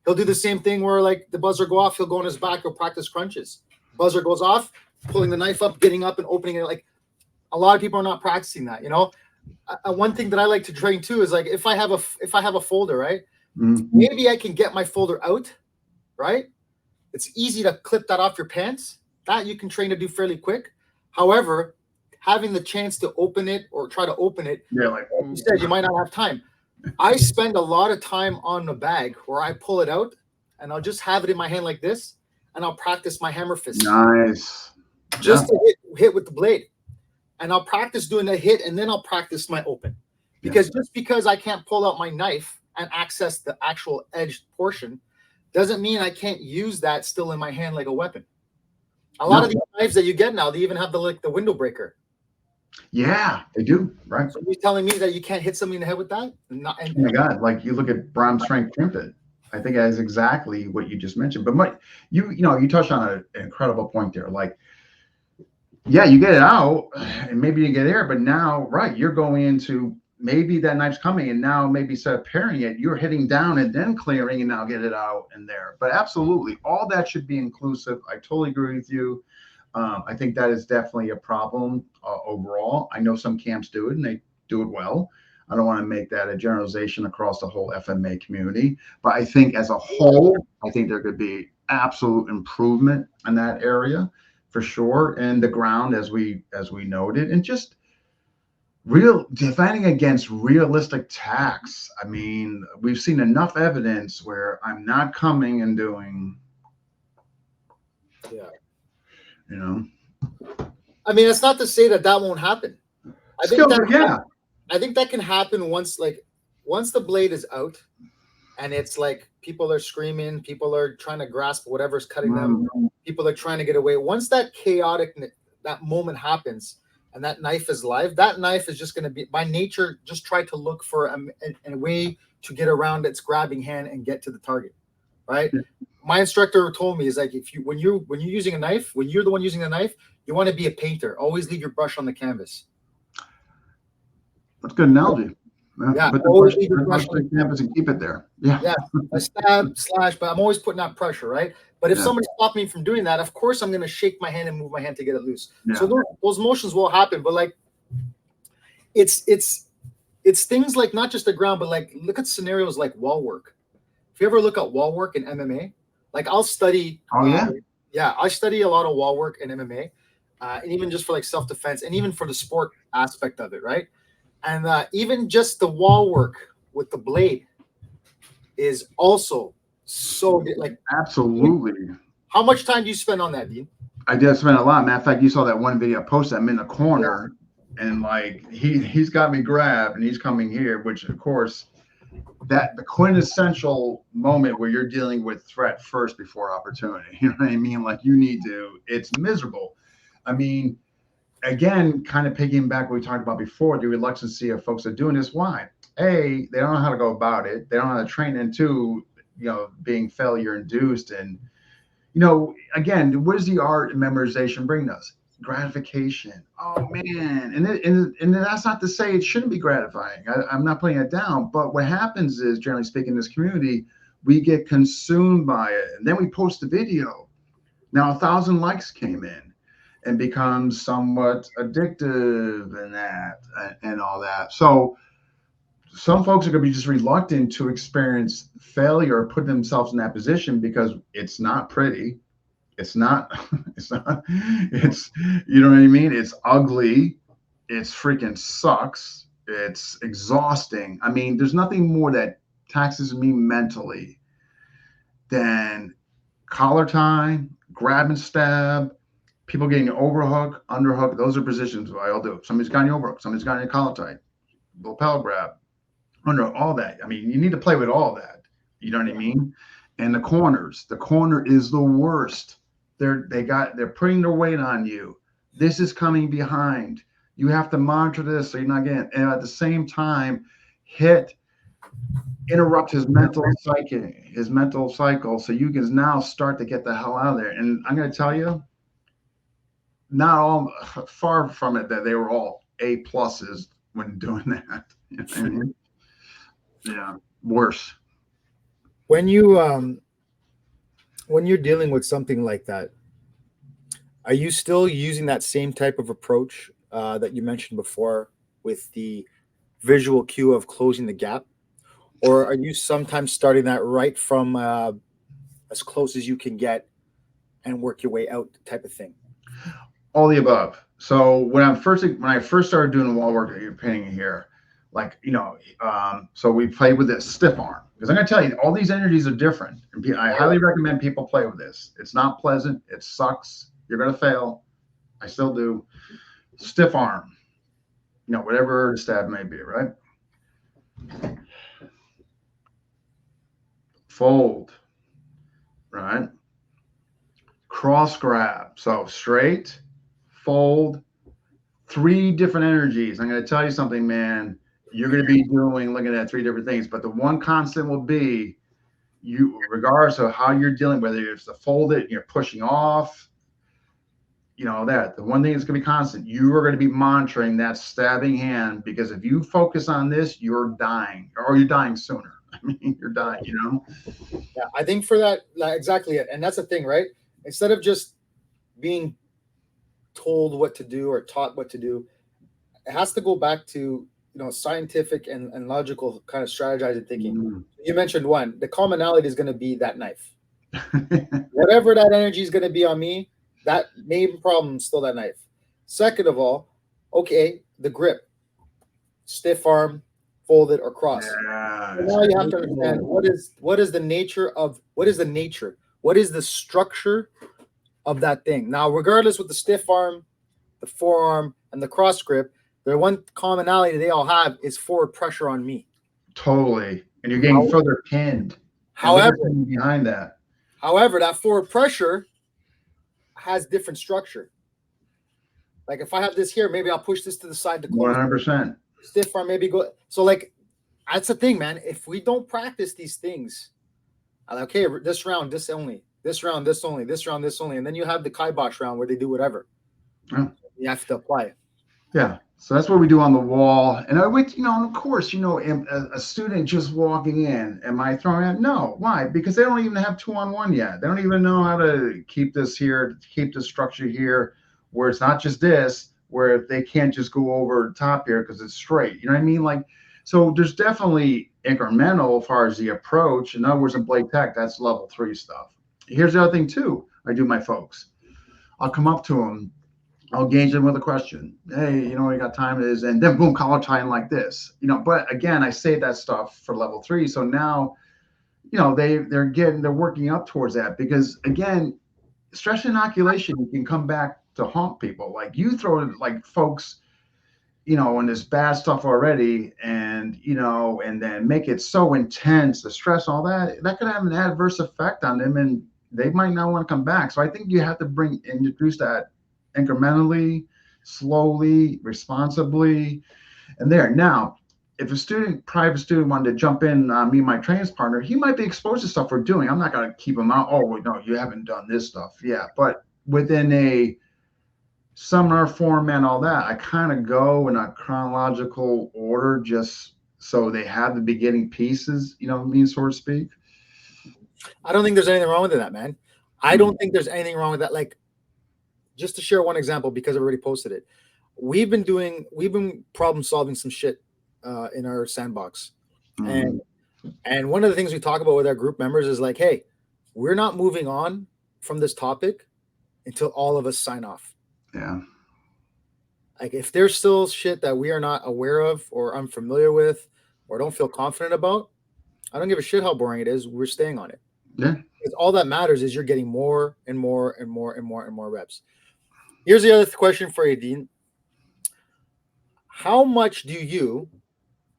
Speaker 1: He'll do the same thing where like the buzzer go off, he'll go on his back, he'll practice crunches. Buzzer goes off, pulling the knife up, getting up and opening it. Like a lot of people are not practicing that, you know. One thing that I like to train too is like if I have a folder, right? Maybe I can get my folder out, right? It's easy to clip that off your pants. That you can train to do fairly quick. However, having the chance to open it or try to open it, like you said, you might not have time. I spend a lot of time on the bag where I pull it out and I'll just have it in my hand like this and I'll practice my hammer fist.
Speaker 2: Nice.
Speaker 1: Just to hit with the blade. And I'll practice doing the hit and then I'll practice my open. Because just because I can't pull out my knife and access the actual edged portion doesn't mean I can't use that still in my hand like a weapon. A lot of these knives that you get now, they even have the window breaker.
Speaker 2: Yeah, they do. Right.
Speaker 1: So you're telling me that you can't hit somebody in the head with that? Oh
Speaker 2: my God! Like you look at Bram Strength Crimpet. I think that is exactly what you just mentioned. But you touched on an incredible point there. Like, yeah, you get it out, and maybe you get air, but now, right, you're going into maybe that knife's coming, and now maybe instead of parrying it, you're hitting down and then clearing, and now get it out and there. But absolutely, all that should be inclusive. I totally agree with you. I think that is definitely a problem overall. I know some camps do it, and they do it well. I don't want to make that a generalization across the whole FMA community, but I think as a whole, I think there could be absolute improvement in that area for sure. And the ground, as we noted, and just defending against realistic attacks. I mean, we've seen enough evidence where I'm not coming and doing, you know.
Speaker 1: I mean, it's not to say that won't happen. I think that can happen once the blade is out, and it's like people are screaming, people are trying to grasp whatever's cutting them, people are trying to get away. Once that that moment happens, and that knife is live, that knife is just going to be, by nature, just try to look for a way to get around its grabbing hand and get to the target, right? My instructor told me is like, when you're using a knife, when you're the one using the knife, you want to be a painter. Always leave your brush on the canvas.
Speaker 2: That's a good analogy.
Speaker 1: Yeah,
Speaker 2: put the brush on the canvas and keep it there. Yeah,
Speaker 1: a stab, slash, but I'm always putting out pressure, right? But if somebody stopped me from doing that, of course I'm going to shake my hand and move my hand to get it loose. So those motions will happen, but like it's things like not just the ground, but like look at scenarios like wall work. If you ever look at wall work in MMA, like I'll study. I study a lot of wall work in MMA, and even just for like self-defense, and even for the sport aspect of it, right? And even just the wall work with the blade is also so like
Speaker 2: absolutely.
Speaker 1: How much time do you spend on that, Dean?
Speaker 2: I did spend a lot. Matter of fact, you saw that one video I posted. I'm in the corner, and like he's got me grabbed, and he's coming here, which of course, that the quintessential moment where you're dealing with threat first before opportunity. You know what I mean? Like you need to. It's miserable. I mean, again, kind of piggying back what we talked about before, the reluctancy of folks that are doing this. Why? A, they don't know how to go about it. They don't know how to train into, being failure induced. And, again, what does the art and memorization bring us? Gratification. Oh man. And that's not to say it shouldn't be gratifying. I'm not putting it down. But what happens is, generally speaking, in this community, we get consumed by it. And then we post the video. Now 1,000 likes came in. And becomes somewhat addictive and all that. So some folks are going to be just reluctant to experience failure or put themselves in that position because it's not pretty. It's not, you know what I mean? It's ugly. It's freaking sucks. It's exhausting. I mean, there's nothing more that taxes me mentally than collar tie, grab and stab, people getting overhook, underhook. Those are positions I'll do. Somebody's got your overhook. Somebody's got your collar tie, lapel grab, under all that. I mean, you need to play with all that. You know what I mean? And the corners. The corner is the worst. They're putting their weight on you. This is coming behind. You have to monitor this so you're not getting, and at the same time, interrupt his mental cycle, so you can now start to get the hell out of there. And I'm going to tell you, not all, far from it that they were all A pluses when doing that. You know what I mean? Yeah, worse.
Speaker 1: When you when you're dealing with something like that, are you still using that same type of approach that you mentioned before with the visual cue of closing the gap, or are you sometimes starting that right from as close as you can get and work your way out type of thing?
Speaker 2: All the above. So when I first started doing the wall work that you're painting here, like so we played with this stiff arm, because I'm going to tell you all these energies are different. And I highly recommend people play with this. It's not pleasant. It sucks. You're going to fail. I still do. Stiff arm, whatever the stab may be, right? Fold, right? Cross grab. So straight, fold, 3 different energies. I'm going to tell you something, man. You're going to be looking at 3 different things, but the one constant will be you, regardless of how you're dealing, whether it's the fold it, you're pushing off, that the one thing that's going to be constant, you are going to be monitoring that stabbing hand, because if you focus on this, you're dying, or you're dying sooner. I mean, you're dying,
Speaker 1: Yeah, I think for that, like, exactly it. And that's the thing, right? Instead of just being told what to do or taught what to do, it has to go back to scientific and logical kind of strategizing thinking.
Speaker 2: Mm.
Speaker 1: You mentioned one. The commonality is going to be that knife. Whatever that energy is going to be on me, that main problem is still that knife. Second of all, okay, the grip, stiff arm, folded or cross.
Speaker 2: Yeah,
Speaker 1: So now you have to understand what is the nature of what is the structure of that thing. Now, regardless with the stiff arm, the forearm, and the cross grip, the one commonality they all have is forward pressure on me.
Speaker 2: totally. And you're getting further pinned.
Speaker 1: However,
Speaker 2: behind that.
Speaker 1: However, that forward pressure has different structure. Like if I have this here, maybe I'll push this to the side to close.
Speaker 2: 100%.
Speaker 1: Stiff arm, maybe go. So like, that's the thing, man. If we don't practice these things, I'm like, okay, this round, this only. This round, this only. This round, this only. And then you have the kibosh round where they do whatever.
Speaker 2: Yeah.
Speaker 1: You have to apply it.
Speaker 2: Yeah. So that's what we do on the wall. And I would, of course, a student just walking in, am I throwing it? No. Why? Because they don't even have 2-on-1 yet. They don't even know how to keep this here, keep the structure here, where it's not just this, where they can't just go over top here because it's straight. You know what I mean? Like, so there's definitely incremental as far as the approach. In other words, in Blade Tech, that's level 3 stuff. Here's the other thing too. I do my folks. I'll come up to them. I'll engage them with a question. Hey, you got time is, and then boom, collar tie in like this. But again, I say that stuff for level 3. So now, they're working up towards that, because again, stress inoculation can come back to haunt people. Like you throw like folks, in this bad stuff already, and and then make it so intense, the stress, all that could have an adverse effect on them, and they might not want to come back. So I think you have to introduce that incrementally, slowly, responsibly, and there. Now, if private student wanted to jump in, me and my training partner, he might be exposed to stuff we're doing. I'm not going to keep him out. Oh, no, you haven't done this stuff. Yeah, but within a seminar format, all that, I kind of go in a chronological order, just so they have the beginning pieces, so to speak.
Speaker 1: I don't think there's anything wrong with that, man. I don't think there's anything wrong with that. Like, just to share one example, because I already posted it, we've been problem solving some shit in our sandbox, and one of the things we talk about with our group members is like, hey, we're not moving on from this topic until all of us sign off.
Speaker 2: Yeah.
Speaker 1: Like if there's still shit that we are not aware of or unfamiliar with or don't feel confident about, I don't give a shit how boring it is. We're staying on it.
Speaker 2: Yeah.
Speaker 1: Because all that matters is you're getting more and more and more and more and more reps. Here's the other question for you, Dean. How much do you,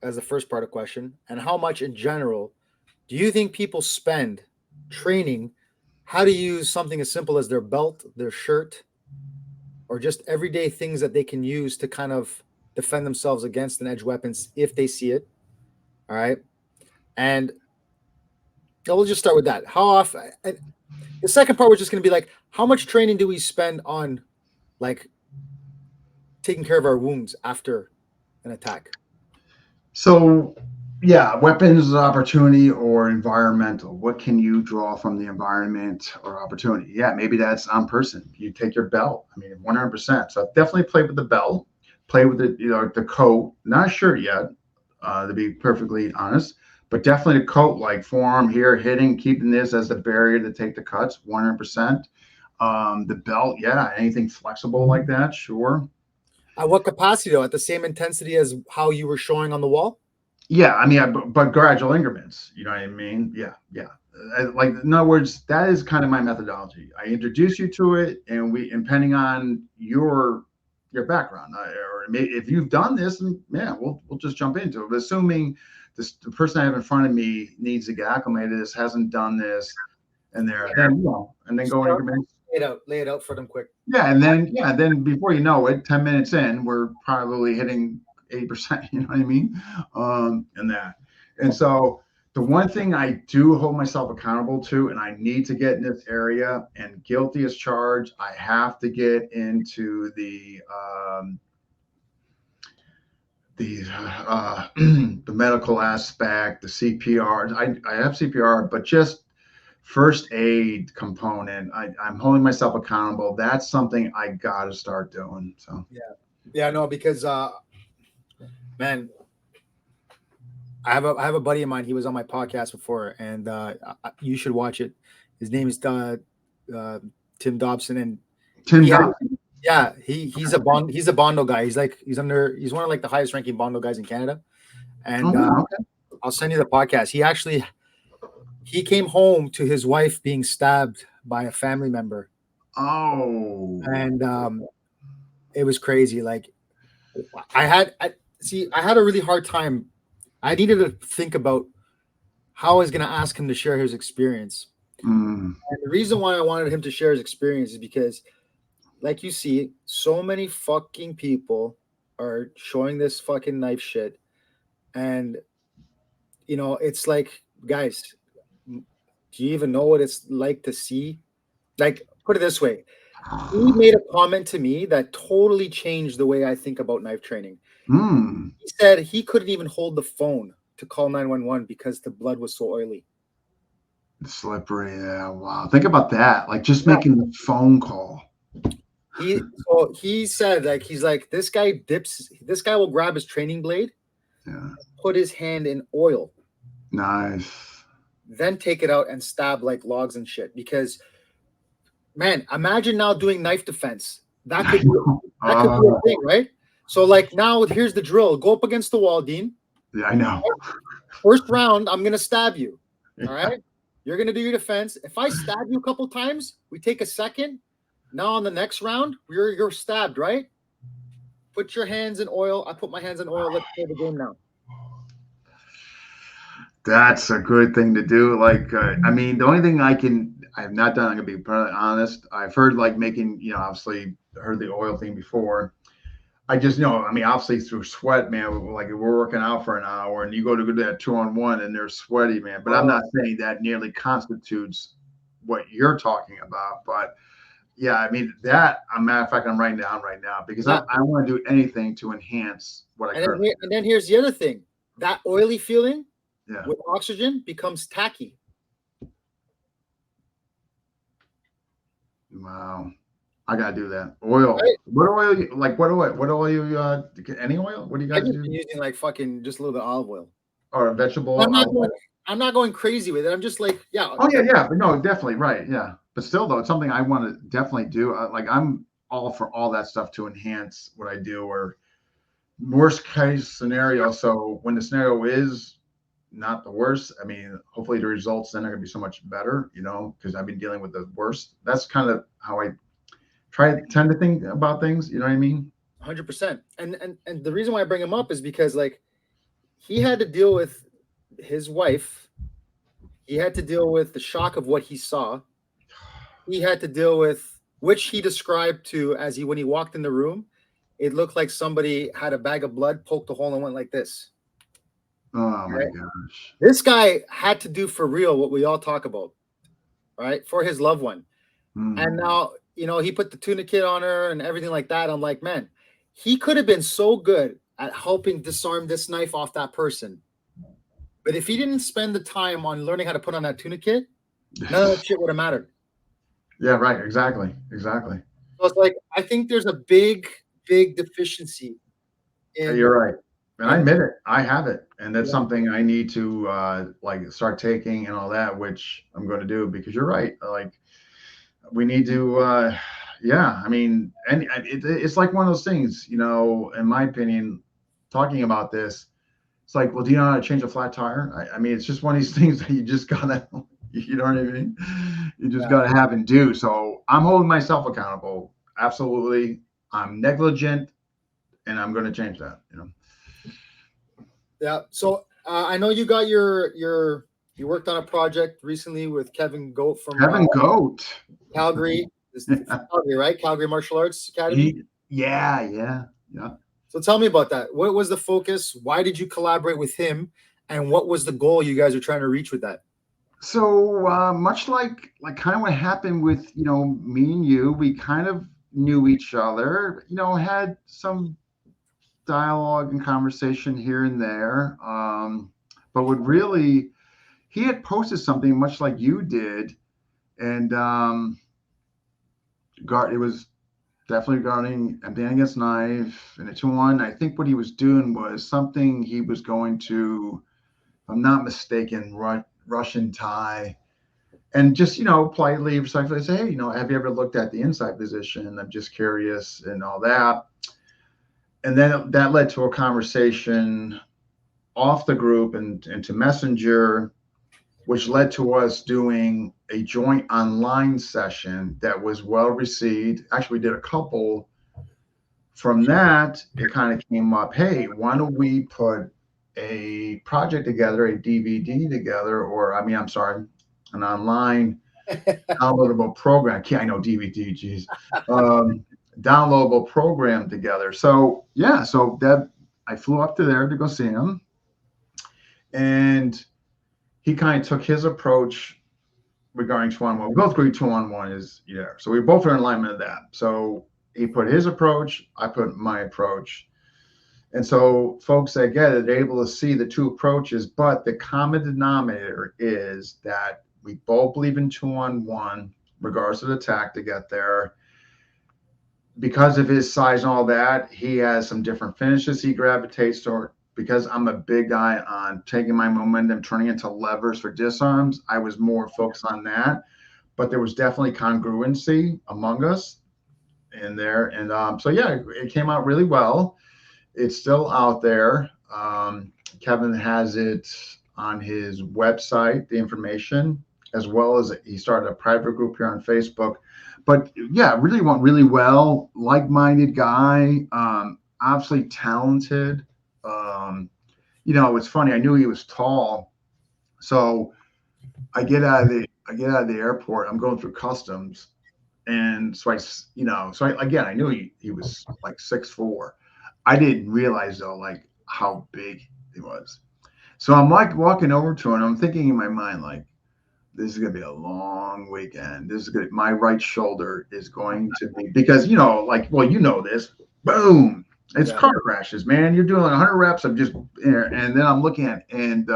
Speaker 1: as the first part of the question, and how much in general, do you think people spend training how to use something as simple as their belt, their shirt, or just everyday things that they can use to kind of defend themselves against an edge weapons if they see it. All right. And we'll just start with that. How often? The second part was just going to be like, how much training do we spend on like taking care of our wounds after an attack?
Speaker 2: So, yeah, weapons, opportunity, or environmental. What can you draw from the environment or opportunity? Yeah, maybe that's on person. You take your belt. I mean, 100%. So definitely play with the belt, play with the coat. Not sure yet, to be perfectly honest, but definitely the coat, like forearm here, hitting, keeping this as the barrier to take the cuts, 100%. The belt, yeah, anything flexible like that, sure.
Speaker 1: At what capacity though? At the same intensity as how you were showing on the wall?
Speaker 2: Yeah, I mean, but gradual increments. You know what I mean? Yeah, yeah. Like in other words, that is kind of my methodology. I introduce you to it, and depending on your background, or if you've done this, and yeah, we'll just jump into it. But assuming the person I have in front of me needs to get acclimated, to this hasn't done this, and then go increments.
Speaker 1: Lay it out for them quick.
Speaker 2: Yeah, and then before you know it, 10 minutes in, we're probably hitting 80%. You know what I mean? And that, and so the one thing I do hold myself accountable to, and I need to get in this area, and guilty as charged, I have to get into the medical aspect, the CPR. I have CPR, but just first aid component, I'm holding myself accountable. That's something I got to start doing. So
Speaker 1: yeah, no, because man, I have a buddy of mine. He was on my podcast before, and you should watch it. His name is Tim Dobson, and
Speaker 2: Tim
Speaker 1: he had,
Speaker 2: Johnson.
Speaker 1: yeah, he's a Bondo guy. He's one of like the highest ranking Bondo guys in Canada. And
Speaker 2: Okay.
Speaker 1: I'll send you the podcast. He came home to his wife being stabbed by a family member.
Speaker 2: Oh.
Speaker 1: And it was crazy. Like I had a really hard time. I needed to think about how I was going to ask him to share his experience.
Speaker 2: Mm.
Speaker 1: And the reason why I wanted him to share his experience is because, like you see, so many fucking people are showing this fucking knife shit. And, it's like, guys, do you even know what it's like to see? Like, put it this way. He made a comment to me that totally changed the way I think about knife training.
Speaker 2: Mm.
Speaker 1: He said he couldn't even hold the phone to call 911 because the blood was so oily.
Speaker 2: Slippery. Yeah. Wow. Think about that. Like just making the phone call.
Speaker 1: He said, like, he's like, this guy will grab his training blade, put his hand in oil.
Speaker 2: Nice.
Speaker 1: Then take it out and stab like logs and shit. Because, man, imagine now doing knife defense. That could be a thing, right? So, like, now here's the drill. Go up against the wall, Dean.
Speaker 2: Yeah, I know.
Speaker 1: First round, I'm going to stab you. All right? You're going to do your defense. If I stab you a couple times, we take a second. Now on the next round, you're stabbed, right? Put your hands in oil. I put my hands in oil. Let's play the game now.
Speaker 2: That's a good thing to do. Like, I mean, the only thing I have not done, I'm going to be pretty honest. I've heard like making, obviously heard the oil thing before. I just know, I mean, obviously through sweat, man, like we're working out for an hour and you go to do that 2-on-1 and they're sweaty, man. But I'm not saying that nearly constitutes what you're talking about. But yeah, I mean, that, a matter of fact, I'm writing down right now because I want to do anything to enhance what I currently do.
Speaker 1: And then here's the other thing. That oily feeling with oxygen becomes tacky.
Speaker 2: Wow. I gotta do that. Oil. Right. What oil? Like what oil? What oil? Any oil? What do you guys do?
Speaker 1: Using like fucking just a little bit of olive oil
Speaker 2: or a vegetable.
Speaker 1: I'm not going crazy with it. I'm just like, yeah.
Speaker 2: Oh yeah. But no, definitely right. Yeah, but still though, it's something I want to definitely do. Like I'm all for all that stuff to enhance what I do. Or worst case scenario. So when the scenario is not the worst, I mean, hopefully the results then are gonna be so much better. Because I've been dealing with the worst. That's kind of how I tend to think about things, you know what I mean?
Speaker 1: 100%. And the reason why I bring him up is because like he had to deal with his wife. He had to deal with the shock of what he saw. He had to deal with which he described to as when he walked in the room, it looked like somebody had a bag of blood, poked a hole, and went like this.
Speaker 2: Oh my
Speaker 1: Right?
Speaker 2: gosh.
Speaker 1: This guy had to do for real what we all talk about, right? For his loved one. And now, he put the tourniquet on her and everything like that. I'm like, man, he could have been so good at helping disarm this knife off that person. But if he didn't spend the time on learning how to put on that tourniquet, none of that shit would have mattered.
Speaker 2: Yeah, right. Exactly. Exactly.
Speaker 1: So it's like, I think there's a big, big deficiency
Speaker 2: You're right. And I
Speaker 1: in
Speaker 2: admit it. I have it. And that's
Speaker 1: yeah.
Speaker 2: something I need to like start taking and all that, which I'm going to do because you're right. Like we need to, yeah, I mean, and it's like one of those things, in my opinion, talking about this, it's like, well, do you know how to change a flat tire? I mean, it's just one of these things that you just gotta, you know what I mean? You just gotta have and do. So I'm holding myself accountable. Absolutely. I'm negligent and I'm going to change that,
Speaker 1: Yeah. So I know you got you worked on a project recently with Kevin Goat from
Speaker 2: Kevin Goat.
Speaker 1: Calgary. Calgary, right? Calgary Martial Arts Academy.
Speaker 2: Yeah.
Speaker 1: So tell me about that. What was the focus? Why did you collaborate with him? And what was the goal you guys are trying to reach with that?
Speaker 2: So much like kind of what happened with me and you, we kind of knew each other. Had some dialogue and conversation here and there. But what really, he had posted something much like you did, and it was definitely regarding a Dan against knife and a 2-1. I think what he was doing was something he was going to, if I'm not mistaken, Russian tie. And just, politely, respectfully say, hey, have you ever looked at the inside position? I'm just curious and all that. And then that led to a conversation off the group and to Messenger, which led to us doing a joint online session that was well received. Actually, we did a couple. From that, it kind of came up, hey, why don't we put a project together, a DVD together, or I'm sorry, an online downloadable program. I know DVD, geez. Downloadable program together. So yeah, so that I flew up to there to go see him, and he kind of took his approach regarding 2-on-1. We both agree 2-on-1 is so we both are in alignment of that. So he put his approach, I put my approach. And so folks that get it, they're able to see the two approaches, but the common denominator is that we both believe in 2-on-1, regardless of the attack to get there. Because of his size and all that, he has some different finishes he gravitates toward. Because I'm a big guy on taking my momentum, turning into levers for disarms, I was more focused on that. But there was definitely congruency among us in there. And so, yeah, it came out really well. It's still out there. Kevin has it on his website, the information, as well as he started a private group here on Facebook. But yeah, really went really well. Like-minded guy, obviously talented. It's funny. I knew he was tall, so I get out of the airport. I'm going through customs, and so I knew he was like 6'4". I didn't realize though, like how big he was. So I'm like walking over to him. I'm thinking in my mind, like, this is gonna be a long weekend. This is good. My right shoulder is going to be because this. Boom! It's car crashes, man. You're doing like 100 reps of just and then I'm looking at and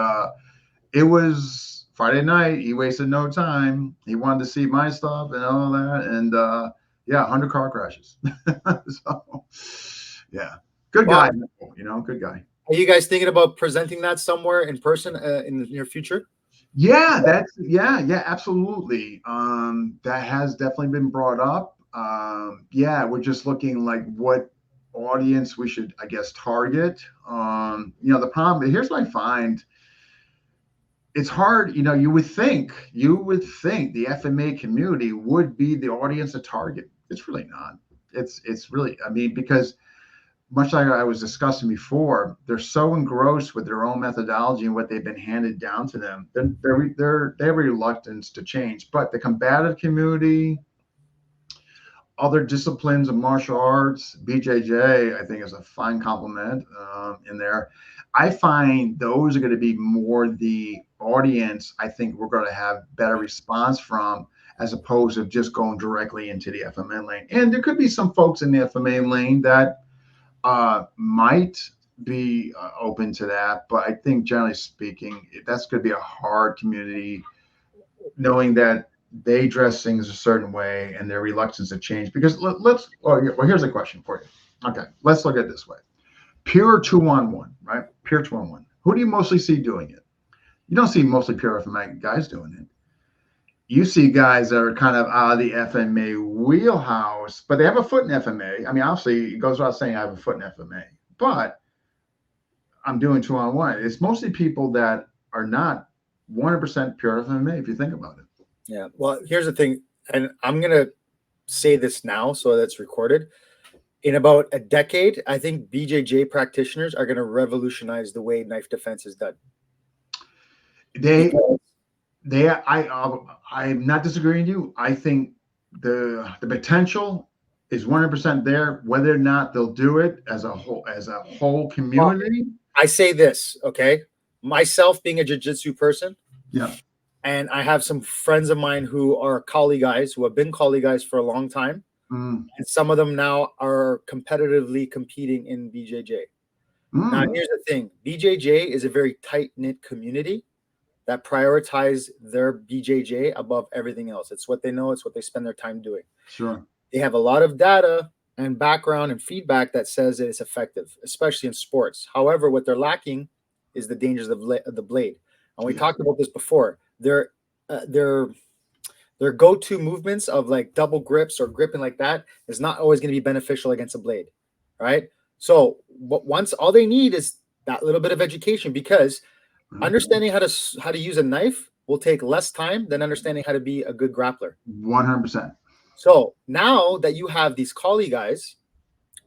Speaker 2: it was Friday night. He wasted no time. He wanted to see my stuff and all that, and 100 car crashes. So yeah. Good guy, good guy.
Speaker 1: Are you guys thinking about presenting that somewhere in person in the near future?
Speaker 2: Yeah, absolutely. That has definitely been brought up. We're just looking like what audience we should, I guess, target. The problem, here's what I find. It's hard, you would think the FMA community would be the audience to target. It's really not. It's really, because much like I was discussing before, they're so engrossed with their own methodology and what they've been handed down to them. They have a reluctance to change. But the combative community, other disciplines of martial arts, BJJ, I think is a fine complement in there. I find those are going to be more the audience. I think we're going to have better response from, as opposed to just going directly into the FMA lane. And there could be some folks in the FMA lane that might be open to that, but I think generally speaking, that's going to be a hard community, knowing that they dress things a certain way and their reluctance to change. Because well, here's a question for you. Okay, let's look at it this way. Pure 2-on-1, right? Pure 2-on-1. Who do you mostly see doing it? You don't see mostly pure FMA guys doing it. You see guys that are kind of out of the FMA wheelhouse, but they have a foot in FMA. I mean, obviously, it goes without saying I have a foot in FMA, but I'm doing 2-on-1. It's mostly people that are not 100% pure FMA, if you think about it.
Speaker 1: Yeah. Well, here's the thing, and I'm going to say this now so that's recorded. In about a decade, I think BJJ practitioners are going to revolutionize the way knife defense is done.
Speaker 2: I'm not disagreeing with you. I think the potential is 100% there. Whether or not they'll do it as a whole community.
Speaker 1: Well, I say this, okay? Myself being a jiu-jitsu person.
Speaker 2: Yeah.
Speaker 1: And I have some friends of mine who are Kali guys, who have been Kali guys for a long time. And some of them now are competitively competing in BJJ. Now, here's the thing. BJJ is a very tight-knit community that prioritize their BJJ above everything else. It's what they know. It's what they spend their time doing.
Speaker 2: Sure.
Speaker 1: They have a lot of data and background and feedback that says that it's effective, especially in sports. However, what they're lacking is the dangers of the blade. And we talked about this before. Their go-to movements of like double grips or gripping like that is not always going to be beneficial against a blade, right? So once all they need is that little bit of education, because understanding how to use a knife will take less time than understanding how to be a good grappler.
Speaker 2: 100%.
Speaker 1: So now that you have these Kali guys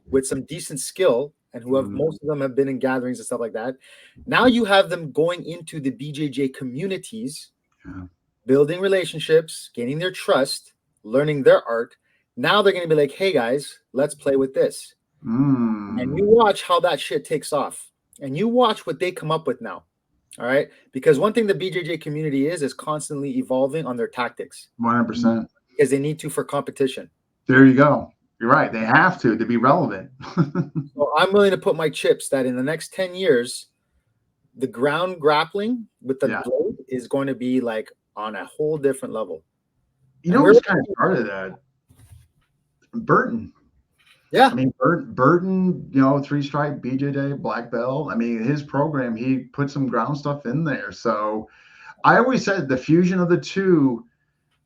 Speaker 1: with some decent skill, and who have most of them have been in gatherings and stuff like that, now you have them going into the BJJ communities, building relationships, gaining their trust, learning their art. Now they're going to be like, hey guys, let's play with this. And you watch how that shit takes off, and you watch what they come up with now. All right, because one thing the BJJ community is constantly evolving on their tactics.
Speaker 2: 100%.
Speaker 1: Because they need to for competition.
Speaker 2: There you go. You're right. They have to be relevant.
Speaker 1: So I'm willing to put my chips that in the next 10 years, the ground grappling with the blade is going to be like on a whole different level.
Speaker 2: You know who's kind of started that? Burton.
Speaker 1: Yeah.
Speaker 2: I mean, Burton, 3-stripe BJJ black belt. I mean, his program, he put some ground stuff in there. So I always said the fusion of the two,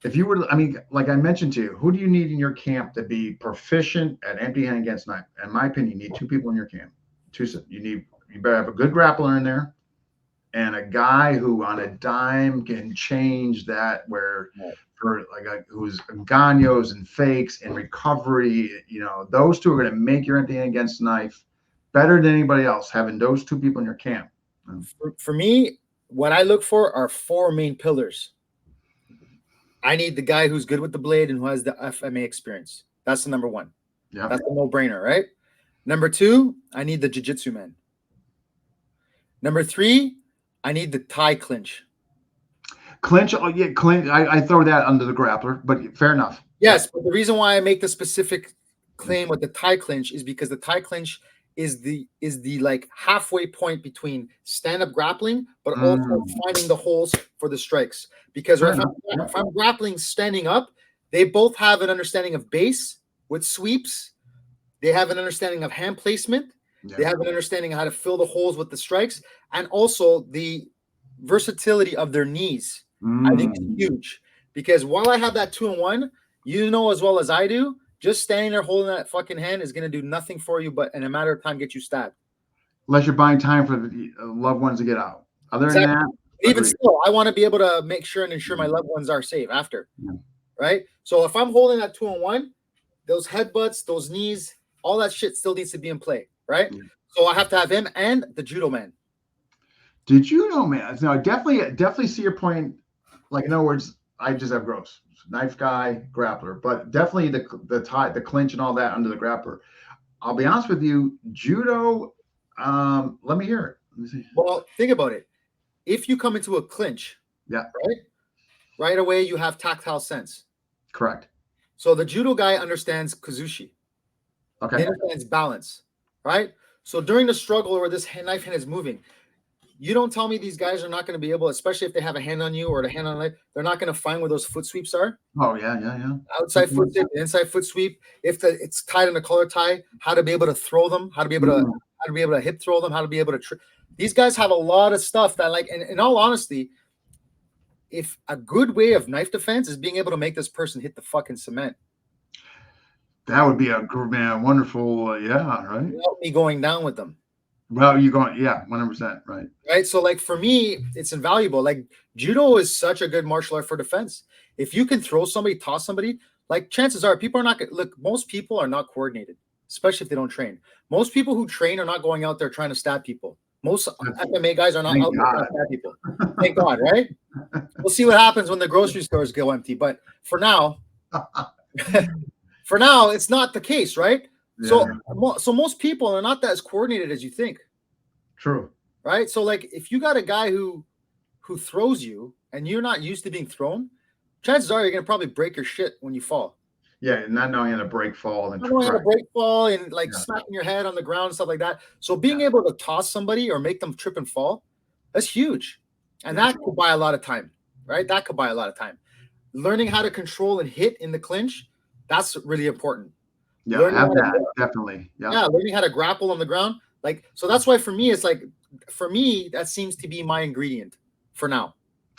Speaker 2: if you were, I mean, like I mentioned to you, who do you need in your camp to be proficient at empty hand against knife? In my opinion, you need 2 people in your camp. You better have a good grappler in there and a guy who on a dime can change that, where for like who's ganyos and fakes and recovery, those two are going to make your empty hand against knife better than anybody else, having those 2 people in your camp.
Speaker 1: For me, what I look for are 4 main pillars. I need the guy who's good with the blade and who has the FMA experience. That's the number 1.
Speaker 2: Yeah.
Speaker 1: That's a no-brainer, right? Number 2, I need the jiu-jitsu man. Number 3, I need the Thai clinch.
Speaker 2: Clinch, clinch. I throw that under the grappler, but fair enough.
Speaker 1: Yes, but the reason why I make the specific claim with the Thai clinch is because the Thai clinch is the like halfway point between stand-up grappling, but also finding the holes for the strikes. Because if I'm grappling standing up, they both have an understanding of base with sweeps. They have an understanding of hand placement. Yeah. They have an understanding of how to fill the holes with the strikes, and also the versatility of their knees. I think it's huge, because while I have that 2-in-1, as well as I do, just standing there holding that fucking hand is going to do nothing for you, but in a matter of time get you stabbed.
Speaker 2: Unless you're buying time for the loved ones to get out. Other than that,
Speaker 1: even still, I want to be able to make sure and ensure my loved ones are safe after, right? So if I'm holding that 2-in-1, those headbutts, those knees, all that shit still needs to be in play, right?
Speaker 2: Yeah.
Speaker 1: So I have to have him and the judo man.
Speaker 2: Did you know, man? No, I definitely see your point. Like, in other words, I just have gross knife guy, grappler, but definitely the clinch and all that under the grappler. I'll be honest with you, judo. Let me hear it. Let me see.
Speaker 1: Well, think about it. If you come into a clinch,
Speaker 2: Yeah,
Speaker 1: right away you have tactile sense.
Speaker 2: correct.
Speaker 1: So the judo guy understands kazushi.
Speaker 2: Okay.
Speaker 1: He understands balance, right? So during the struggle where this knife hand is moving, you don't tell me these guys are not going to be able, especially if they have a hand on you or the hand on leg, they're not going to find where those foot sweeps are.
Speaker 2: Oh yeah.
Speaker 1: Outside foot sweep, inside foot sweep. If it's tied in a collar tie, how to be able to throw them, how to be able to hip throw them, how to be able to. These guys have a lot of stuff that, like, in all honesty, if a good way of knife defense is being able to make this person hit the fucking cement,
Speaker 2: that would be a wonderful, yeah, right.
Speaker 1: without me going down with them.
Speaker 2: Well, you're going, yeah, 100%, right.
Speaker 1: Right. So, like, for me, it's invaluable. Like, judo is such a good martial art for defense. If you can throw somebody, toss somebody, like, chances are people are not going to look. Most people are not coordinated, especially if they don't train. Most people who train are not going out there trying to stab people. Most MMA guys are not out there trying to stab people. Thank God, right? We'll see what happens when the grocery stores go empty. But for now, it's not the case, right? Yeah. So most people are not that as coordinated as you think.
Speaker 2: True.
Speaker 1: Right? So, like, if you got a guy who throws you and you're not used to being thrown, chances are you're gonna probably break your shit when you fall.
Speaker 2: Yeah, not knowing how to break fall and
Speaker 1: like smacking your head on the ground and stuff like that. So being able to toss somebody or make them trip and fall, that's huge. And that could buy a lot of time, right? That could buy a lot of time. Learning how to control and hit in the clinch, that's really important.
Speaker 2: Yeah, I have that, definitely.
Speaker 1: Yeah, learning how to grapple on the ground. Like, so that's why for me, it's like, for me, that seems to be my ingredient for now.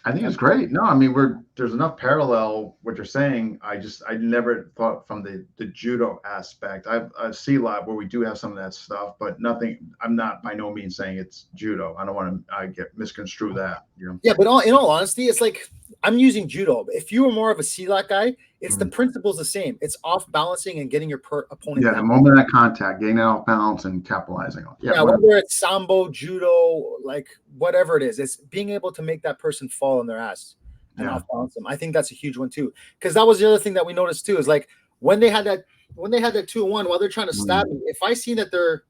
Speaker 2: I think it's great. No, I mean, there's enough parallel what you're saying. I never thought from the judo aspect. I see a lot where we do have some of that stuff, but nothing. I'm not by no means saying it's judo. I don't want to get misconstrue that. You know.
Speaker 1: Yeah, but in all honesty, it's like I'm using judo. If you were more of a silat guy, it's the principle's the same. It's off balancing and getting your opponent.
Speaker 2: Yeah, the moment of contact, getting it off balance and capitalizing on.
Speaker 1: Yeah, whether it's sambo, judo, like whatever it is, it's being able to make that person fall on their ass and off balance them. I think that's a huge one too, because that was the other thing that we noticed too. Is like when they had that 2-1 while they're trying to stab me. If I see that their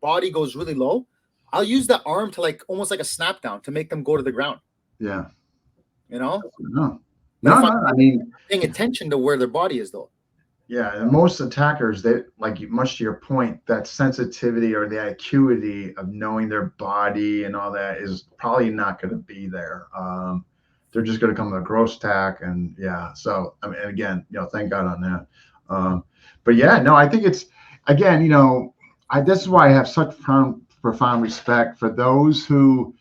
Speaker 1: body goes really low, I'll use the arm to, like, almost like a snap down to make them go to the ground.
Speaker 2: Yeah,
Speaker 1: you know.
Speaker 2: No, I mean,
Speaker 1: paying attention to where their body is, though.
Speaker 2: Yeah, and most attackers, they, like, much to your point, that sensitivity or the acuity of knowing their body and all that is probably not going to be there. They're just going to come with a gross attack, and so I mean, and again, thank God on that. But yeah, no, I think it's, again, this is why I have such profound respect for those who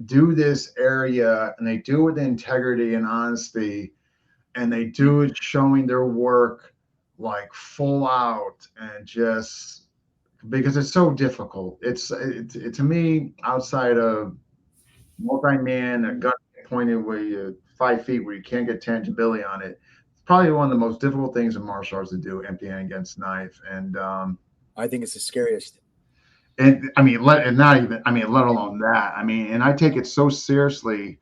Speaker 2: do this area and they do it with integrity and honesty, and they do it showing their work like full out, and just because it's so difficult. It's to me, outside of multi-man, a gun pointed where you 5 feet where you can't get tangibility on it, it's probably one of the most difficult things in martial arts to do, empty hand against knife. And
Speaker 1: I think it's the scariest.
Speaker 2: And I mean, let alone that. I mean, and I take it so seriously,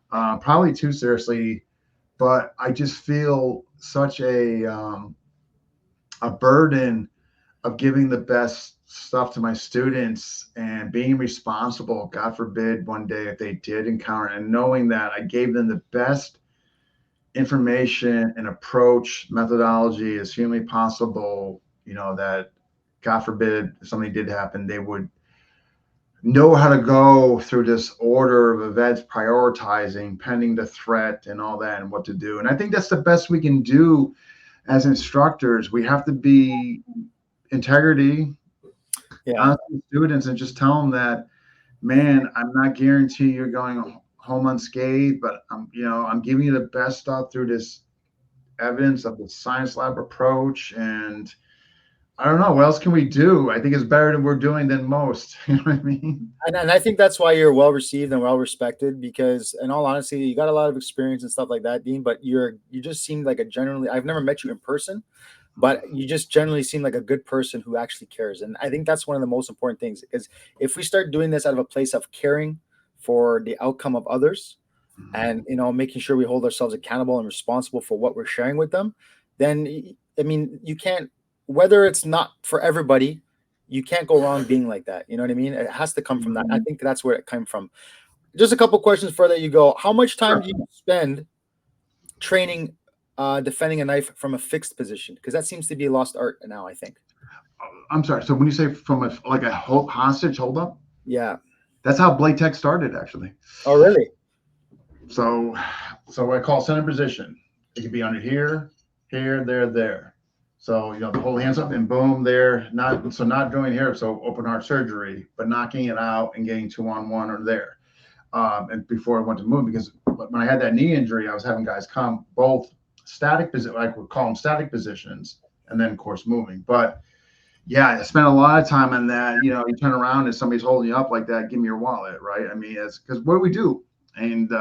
Speaker 2: probably too seriously, but I just feel such a burden of giving the best stuff to my students and being responsible. God forbid one day if they did encounter, and knowing that I gave them the best information and approach methodology as humanly possible, that God forbid if something did happen, they would know how to go through this order of events, prioritizing pending the threat and all that, and what to do. And I think that's the best we can do as instructors. We have to be integrity, honest with students, and just tell them that, man, I'm not guaranteeing you're going home unscathed, but I'm giving you the best stuff through this evidence of the science lab approach. And I don't know, what else can we do? I think it's better than we're doing than most. You know what I mean?
Speaker 1: And I think that's why you're well received and well respected, because in all honesty, you got a lot of experience and stuff like that, Dean, but you just seem like a generally, I've never met you in person, but you just generally seem like a good person who actually cares. And I think that's one of the most important things, because if we start doing this out of a place of caring for the outcome of others, and making sure we hold ourselves accountable and responsible for what we're sharing with them, then I mean, you can't, whether it's not for everybody, you can't go wrong being like that. You know what I mean? It has to come from that. I think that's where it came from. Just a couple questions further you go. How much time do you spend training defending a knife from a fixed position? Because that seems to be a lost art now, I think.
Speaker 2: I'm sorry. So when you say from a hostage holdup,
Speaker 1: Yeah.
Speaker 2: that's how blade tech started, actually.
Speaker 1: Oh, really?
Speaker 2: So what I call center position. It could be under here, here, there. So the whole hands up and boom, there. Not doing here. So open heart surgery, but knocking it out and getting 2-on-1 or there. And before I went to move, because when I had that knee injury, I was having guys come both static position, I would call them static positions, and then of course moving. But yeah, I spent a lot of time on that. You turn around and somebody's holding you up like that. Give me your wallet, right? I mean, it's because what do we do? And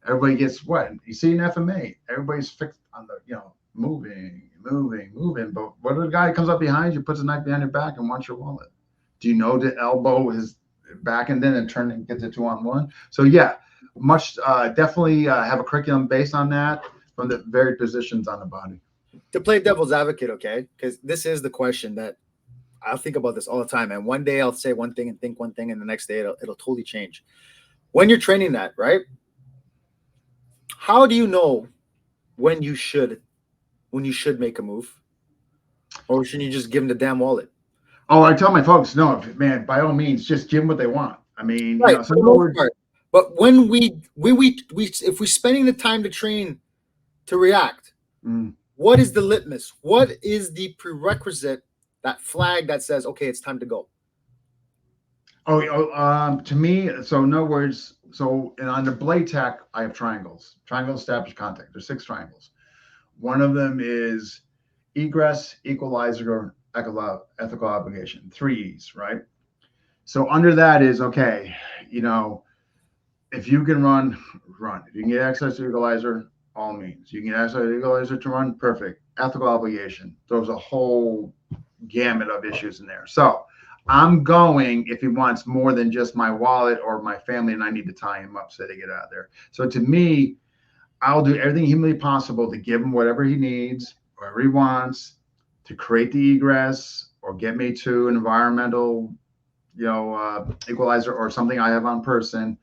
Speaker 2: everybody gets what you see in FMA. Everybody's fixed on the moving. But what if the guy comes up behind you, puts a knife behind your back, and wants your wallet? Do you know the elbow is back and then and turn and get to 2-on-1? So yeah, much definitely have a curriculum based on that from the varied positions on the body.
Speaker 1: To play devil's advocate, okay, because this is the question that I'll think about this all the time, and one day I'll say one thing and think one thing, and the next day it'll totally change. When you're training that, right? How do you know when you should make a move, or should you just give them the damn wallet?
Speaker 2: Oh, I tell my folks, no, man, by all means, just give them what they want. I mean,
Speaker 1: Right, for the most
Speaker 2: part.
Speaker 1: But when we if we're spending the time to train to react, what is the litmus? What is the prerequisite, that flag that says, okay, it's time to go?
Speaker 2: To me, so in other words, so on the blade tech, I have triangles. Triangles establish contact. There's 6 triangles. One of them is egress, equalizer, ethical obligation. 3 E's, right? So under that is, okay, if you can run. If you can get access to equalizer, all means. You can get access to equalizer to run, perfect. Ethical obligation. There's a whole gamut of issues in there. So I'm going if he wants more than just my wallet or my family, and I need to tie him up so they get out of there. So to me, I'll do everything humanly possible to give him whatever he needs, whatever he wants, to create the egress or get me to an environmental, equalizer or something I have on person.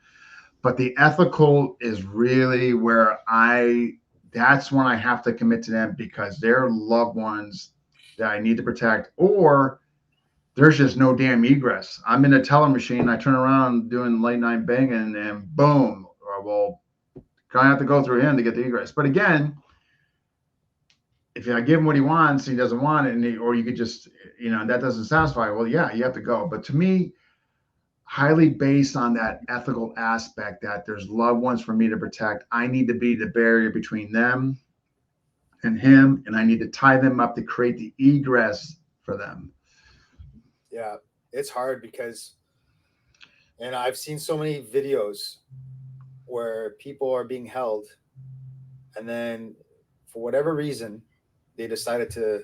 Speaker 2: But the ethical is really where that's when I have to commit to them, because they're loved ones that I need to protect, or there's just no damn egress. I'm in a teller machine. I turn around doing late night banging and boom. Well, I have to go through him to get the egress. But again, if I give him what he wants, he doesn't want it, or you could just, that doesn't satisfy. Well, yeah, you have to go. But to me, highly based on that ethical aspect, that there's loved ones for me to protect. I need to be the barrier between them and him, and I need to tie them up to create the egress for them.
Speaker 1: Yeah, it's hard because, and I've seen so many videos where people are being held, and then for whatever reason, they decided to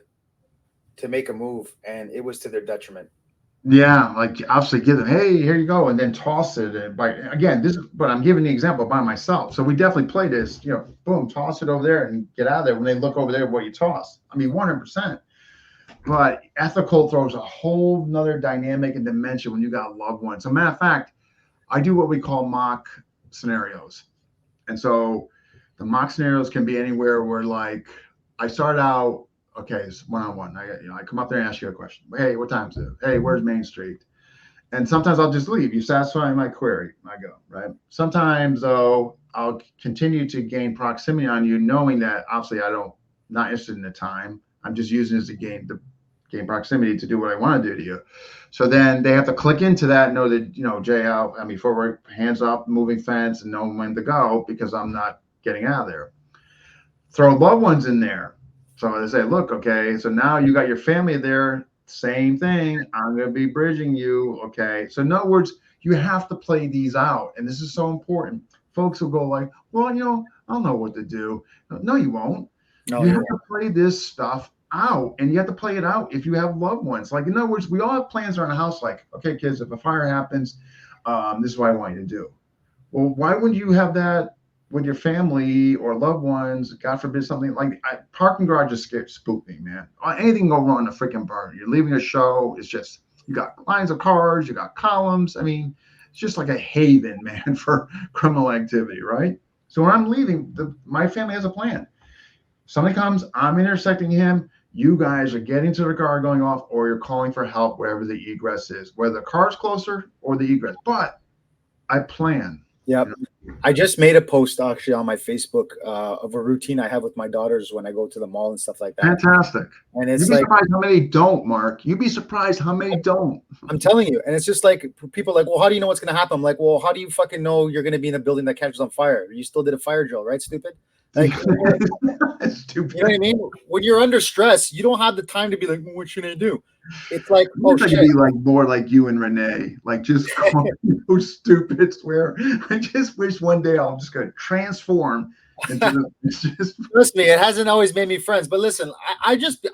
Speaker 1: make a move, and it was to their detriment.
Speaker 2: Yeah, like obviously give them, hey, here you go, and then toss it. And again, this is, but I'm giving the example by myself. So we definitely play this, boom, toss it over there and get out of there. When they look over there, what you toss. I mean, 100%. But ethical throws a whole nother dynamic and dimension when you got loved ones. So matter of fact, I do what we call mock scenarios. And so the mock scenarios can be anywhere where, like, I start out, okay, it's one-on-one. I come up there and ask you a question. Hey, what time is it? Hey, where's Main Street? And sometimes I'll just leave. You satisfy my query, I go, right? Sometimes, though, I'll continue to gain proximity on you, knowing that obviously not interested in the time. I'm just using it as a gain proximity to do what I want to do to you. So then they have to click into that and know that, Jay out, forward, hands up, moving fence, and know when to go, because I'm not getting out of there. Throw loved ones in there. So they say, look, okay, so now you got your family there, same thing. I'm going to be bridging you, okay? So in other words, you have to play these out, and this is so important. Folks will go like, well, I'll know what to do. No, you won't. You have to play this stuff out, and you have to play it out if you have loved ones. Like, in other words, we all have plans around the house. Like, okay, kids, if a fire happens, this is what I want you to do. Well, why wouldn't you have that with your family or loved ones? God forbid something like parking garages spook me, man. Anything go wrong in a freaking burn. You're leaving a show. It's just, you got lines of cars, you got columns. I mean, it's just like a haven, man, for criminal activity, right? So when I'm leaving, my family has a plan. Somebody comes, I'm intersecting him. You guys are getting to the car, going off, or you're calling for help wherever the egress is, whether the car's closer or the egress. But I plan.
Speaker 1: Yep. I just made a post actually on my Facebook of a routine I have with my daughters when I go to the mall and stuff like that.
Speaker 2: Fantastic.
Speaker 1: And it's
Speaker 2: You'd be
Speaker 1: like,
Speaker 2: surprised how many don't, Mark. You'd be surprised how many don't.
Speaker 1: I'm telling you. And it's just like, people are like, well, how do you know what's going to happen? I'm like, well, how do you fucking know you're going to be in a building that catches on fire? You still did a fire drill, right, stupid? Like,
Speaker 2: Stupid.
Speaker 1: you know what I mean? When you're under stress, you don't have the time to be like, well, what should I do? It's like, oh
Speaker 2: shit. Be like more like you and Renee, like just so stupid. Swear, I just wish one day I'm just gonna transform into just.
Speaker 1: Trust me, it hasn't always made me friends. But listen, I'm just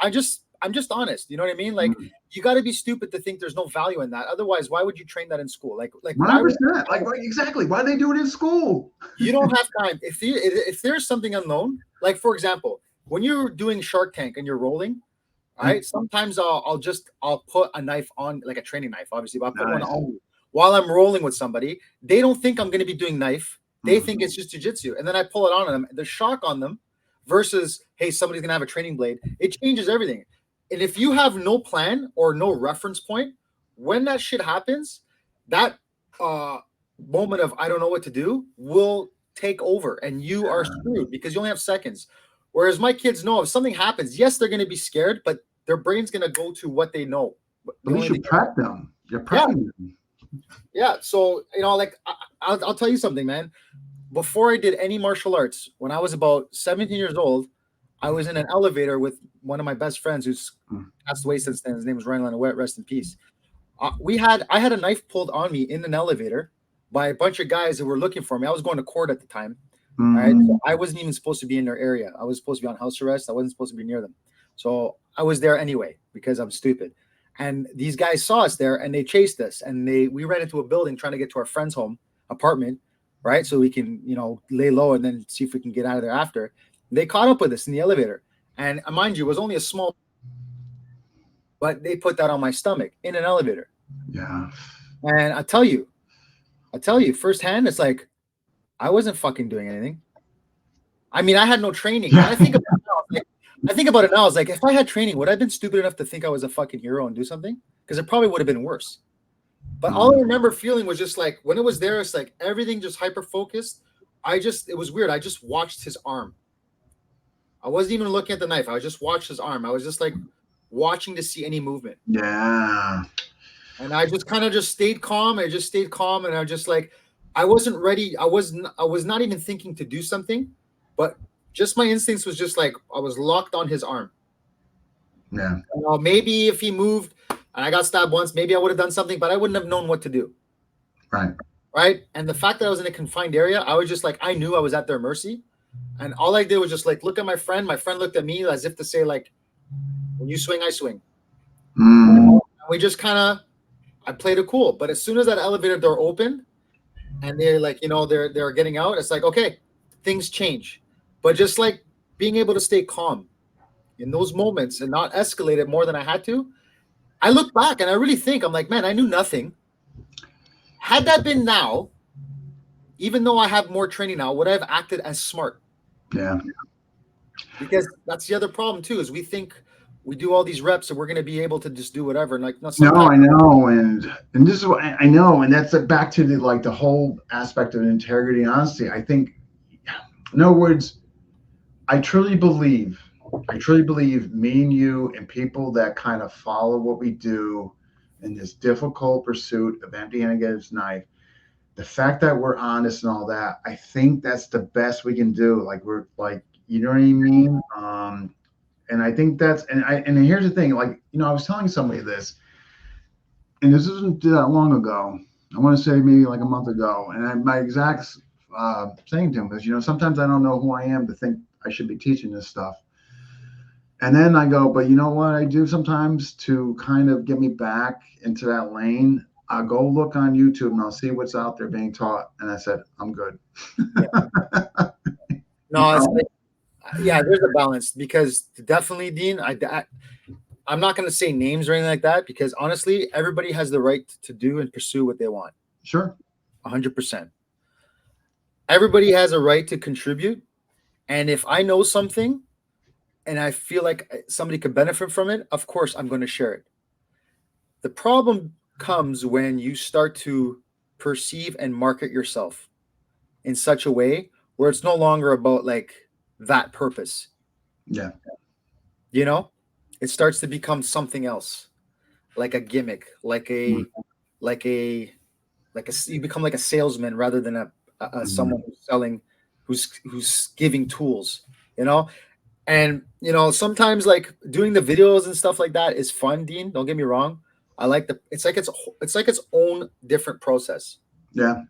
Speaker 1: honest. You know what I mean? Like, you got to be stupid to think there's no value in that. Otherwise, why would you train that in school? Like
Speaker 2: 100%. Like, exactly. Why do they do it in school?
Speaker 1: You don't have time. If there's something unknown, like for example, when you're doing Shark Tank and you're rolling, right? Sometimes I'll put a knife on, like a training knife, obviously, but I'll put one on while I'm rolling with somebody. They don't think I'm going to be doing knife. They think it's just jujitsu, and then I pull it on them. The shock on them versus, hey, somebody's going to have a training blade. It changes everything. And if you have no plan or no reference point, when that shit happens, that moment of I don't know what to do will take over, and you are screwed because you only have seconds. Whereas my kids know if something happens, yes, they're going to be scared, but their brain's going to go to what they know.
Speaker 2: At least you prep them. You're prepping them.
Speaker 1: Yeah. So, like, I'll tell you something, man. Before I did any martial arts, when I was about 17 years old, I was in an elevator with one of my best friends who's passed away since then. His name was Ryan Lanawet, rest in peace. I had a knife pulled on me in an elevator by a bunch of guys that were looking for me. I was going to court at the time. All right. So I wasn't even supposed to be in their area. I was supposed to be on house arrest. I wasn't supposed to be near them. So I was there anyway because I'm stupid. And these guys saw us there and they chased us. And we ran into a building trying to get to our friend's apartment, right? So we can, lay low and then see if we can get out of there after. They caught up with us in the elevator. And mind you, it was only a small, but they put that on my stomach in an elevator.
Speaker 2: Yeah.
Speaker 1: And I tell you firsthand, it's like, I wasn't fucking doing anything. I mean, I had no training. And I think about it now. I was like, if I had training, would I have been stupid enough to think I was a fucking hero and do something? Because it probably would have been worse. But all I remember feeling was just like, when it was there, it's like everything just hyper focused. It was weird. I just watched his arm. I wasn't even looking at the knife. I just watched his arm. I was just like watching to see any movement.
Speaker 2: Yeah.
Speaker 1: And I just kind of just stayed calm. I just stayed calm. And I just like, I wasn't ready. I was not even thinking to do something, but just my instincts was just like, I was locked on his arm.
Speaker 2: Yeah.
Speaker 1: Maybe if he moved and I got stabbed once, maybe I would have done something, but I wouldn't have known what to do.
Speaker 2: Right.
Speaker 1: Right. And the fact that I was in a confined area, I was just like, I knew I was at their mercy. And all I did was just like, look at my friend. My friend looked at me as if to say, like, when you swing, I swing. We just I played it cool. But as soon as that elevator door opened, and they're like, they're getting out. It's like, okay, things change. But just like being able to stay calm in those moments and not escalate it more than I had to. I look back and I really think, I'm like, man, I knew nothing. Had that been now, even though I have more training now, would I have acted as smart?
Speaker 2: Yeah.
Speaker 1: Because that's the other problem too, is we think we do all these reps and we're going to be able to just do whatever. And like,
Speaker 2: no, I know. And this is what I know. And that's back to the whole aspect of integrity and honesty. I think, in other words, I truly believe me and you and people that kind of follow what we do in this difficult pursuit of empty-handed against knife, the fact that we're honest and all that, I think that's the best we can do. Like, we're like, you know what I mean? And I think and here's the thing, like, I was telling somebody this, and this isn't that long ago. I want to say maybe like a month ago. And my exact saying to him was, sometimes I don't know who I am to think I should be teaching this stuff. And then I go, but you know what I do sometimes to kind of get me back into that lane? I'll go look on YouTube and I'll see what's out there being taught. And I said, I'm good.
Speaker 1: Yeah.
Speaker 2: You
Speaker 1: No, it's
Speaker 2: know?
Speaker 1: like, yeah, there's a balance because definitely, Dean, I'm not going to say names or anything like that because honestly, everybody has the right to do and pursue what they want.
Speaker 2: Sure.
Speaker 1: 100%. Everybody has a right to contribute. And if I know something and I feel like somebody could benefit from it, of course, I'm going to share it. The problem comes when you start to perceive and market yourself in such a way where it's no longer about like that purpose.
Speaker 2: Yeah.
Speaker 1: You know, it starts to become something else, like a gimmick, like a you become like a salesman rather than a someone who's selling, who's giving tools. You know, and sometimes like doing the videos and stuff like that is fun, Dean. Don't get me wrong. I like it's like its own different process.
Speaker 2: Yeah.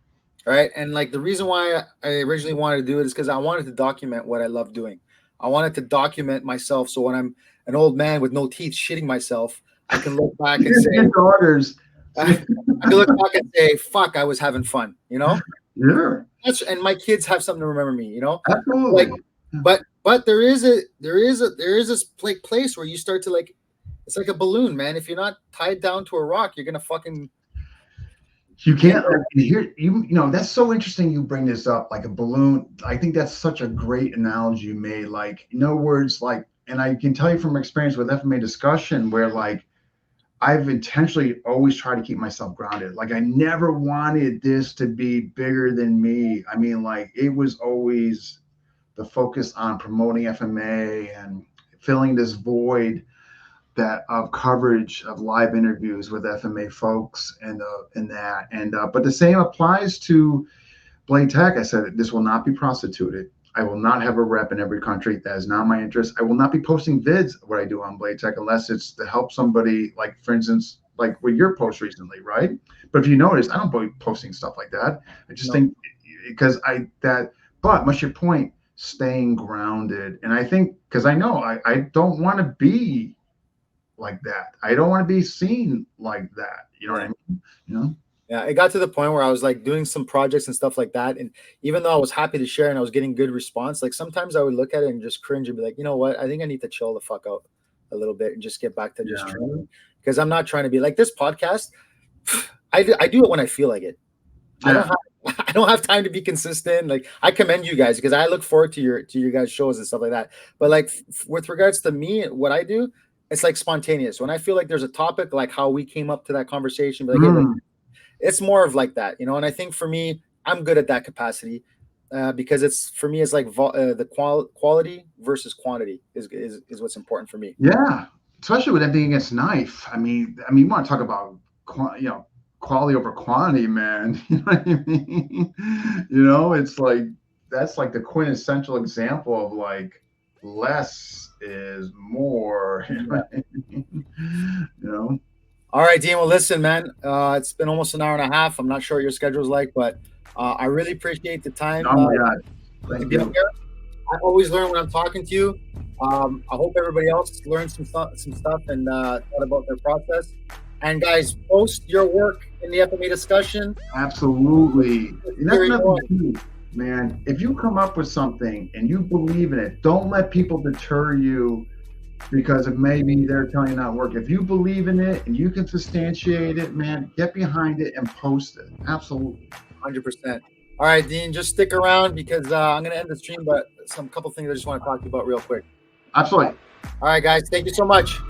Speaker 1: Right. And like the reason why I originally wanted to do it is because I wanted to document what I love doing. I wanted to document myself. So when I'm an old man with no teeth shitting myself, I can look back and say,
Speaker 2: Your daughters.
Speaker 1: I can look back and say, fuck, I was having fun,
Speaker 2: Yeah.
Speaker 1: and my kids have something to remember me,
Speaker 2: Absolutely.
Speaker 1: like, but there is this place where you start to like, it's like a balloon, man. If you're not tied down to a rock, you're going to fucking,
Speaker 2: You can't hear that's so interesting you bring this up, like a balloon. I think that's such a great analogy you made. Like, in other words, like, and I can tell you from experience with FMA discussion where like I've intentionally always tried to keep myself grounded. Like, I never wanted this to be bigger than me. I mean, like, it was always the focus on promoting FMA and filling this void that of coverage of live interviews with FMA folks and but the same applies to Blade Tech. I said this will not be prostituted. I will not have a rep in every country. That is not my interest. I will not be posting vids what I do on Blade Tech unless it's to help somebody, like for instance, like with your post recently, right? But if you notice, I don't be posting stuff like that. I just think because but much your point, staying grounded. And I think because I know I don't want to be like that. I don't want to be seen like that. You know what I mean?
Speaker 1: Yeah, it got to the point where I was like doing some projects and stuff like that. And even though I was happy to share and I was getting good response, like sometimes I would look at it and just cringe and be like, you know what? I think I need to chill the fuck out a little bit and just get back to just training. Because I'm not trying to be like this podcast. I do it when I feel like it. Yeah. I don't have time to be consistent. Like, I commend you guys because I look forward to your guys' shows and stuff like that. But like with regards to me, what I do, it's like spontaneous. When I feel like there's a topic, like how we came up to that conversation, but like, it's more of like that, And I think for me, I'm good at that capacity because it's for me, it's like the quality versus quantity is what's important for me.
Speaker 2: Yeah, especially with everything against knife. I mean, you want to talk about quality over quantity, man. You know what I mean? It's like that's like the quintessential example of like less is more.
Speaker 1: All right, Dean. Well, listen, man. It's been almost an hour and a half. I'm not sure what your schedule's like, but I really appreciate the time.
Speaker 2: Oh my God, thank you.
Speaker 1: I always learn when I'm talking to you. I hope everybody else learned some stuff and thought about their process. And guys, post your work in the FMA discussion.
Speaker 2: Absolutely. And that's another thing, man. If you come up with something and you believe in it, don't let people deter you because of maybe they're telling you not work. If you believe in it and you can substantiate it, man, get behind it and post it. Absolutely.
Speaker 1: 100%. All right, Dean, just stick around because I'm going to end the stream, but couple things I just want to talk to you about real quick.
Speaker 2: Absolutely.
Speaker 1: All right, guys. Thank you so much.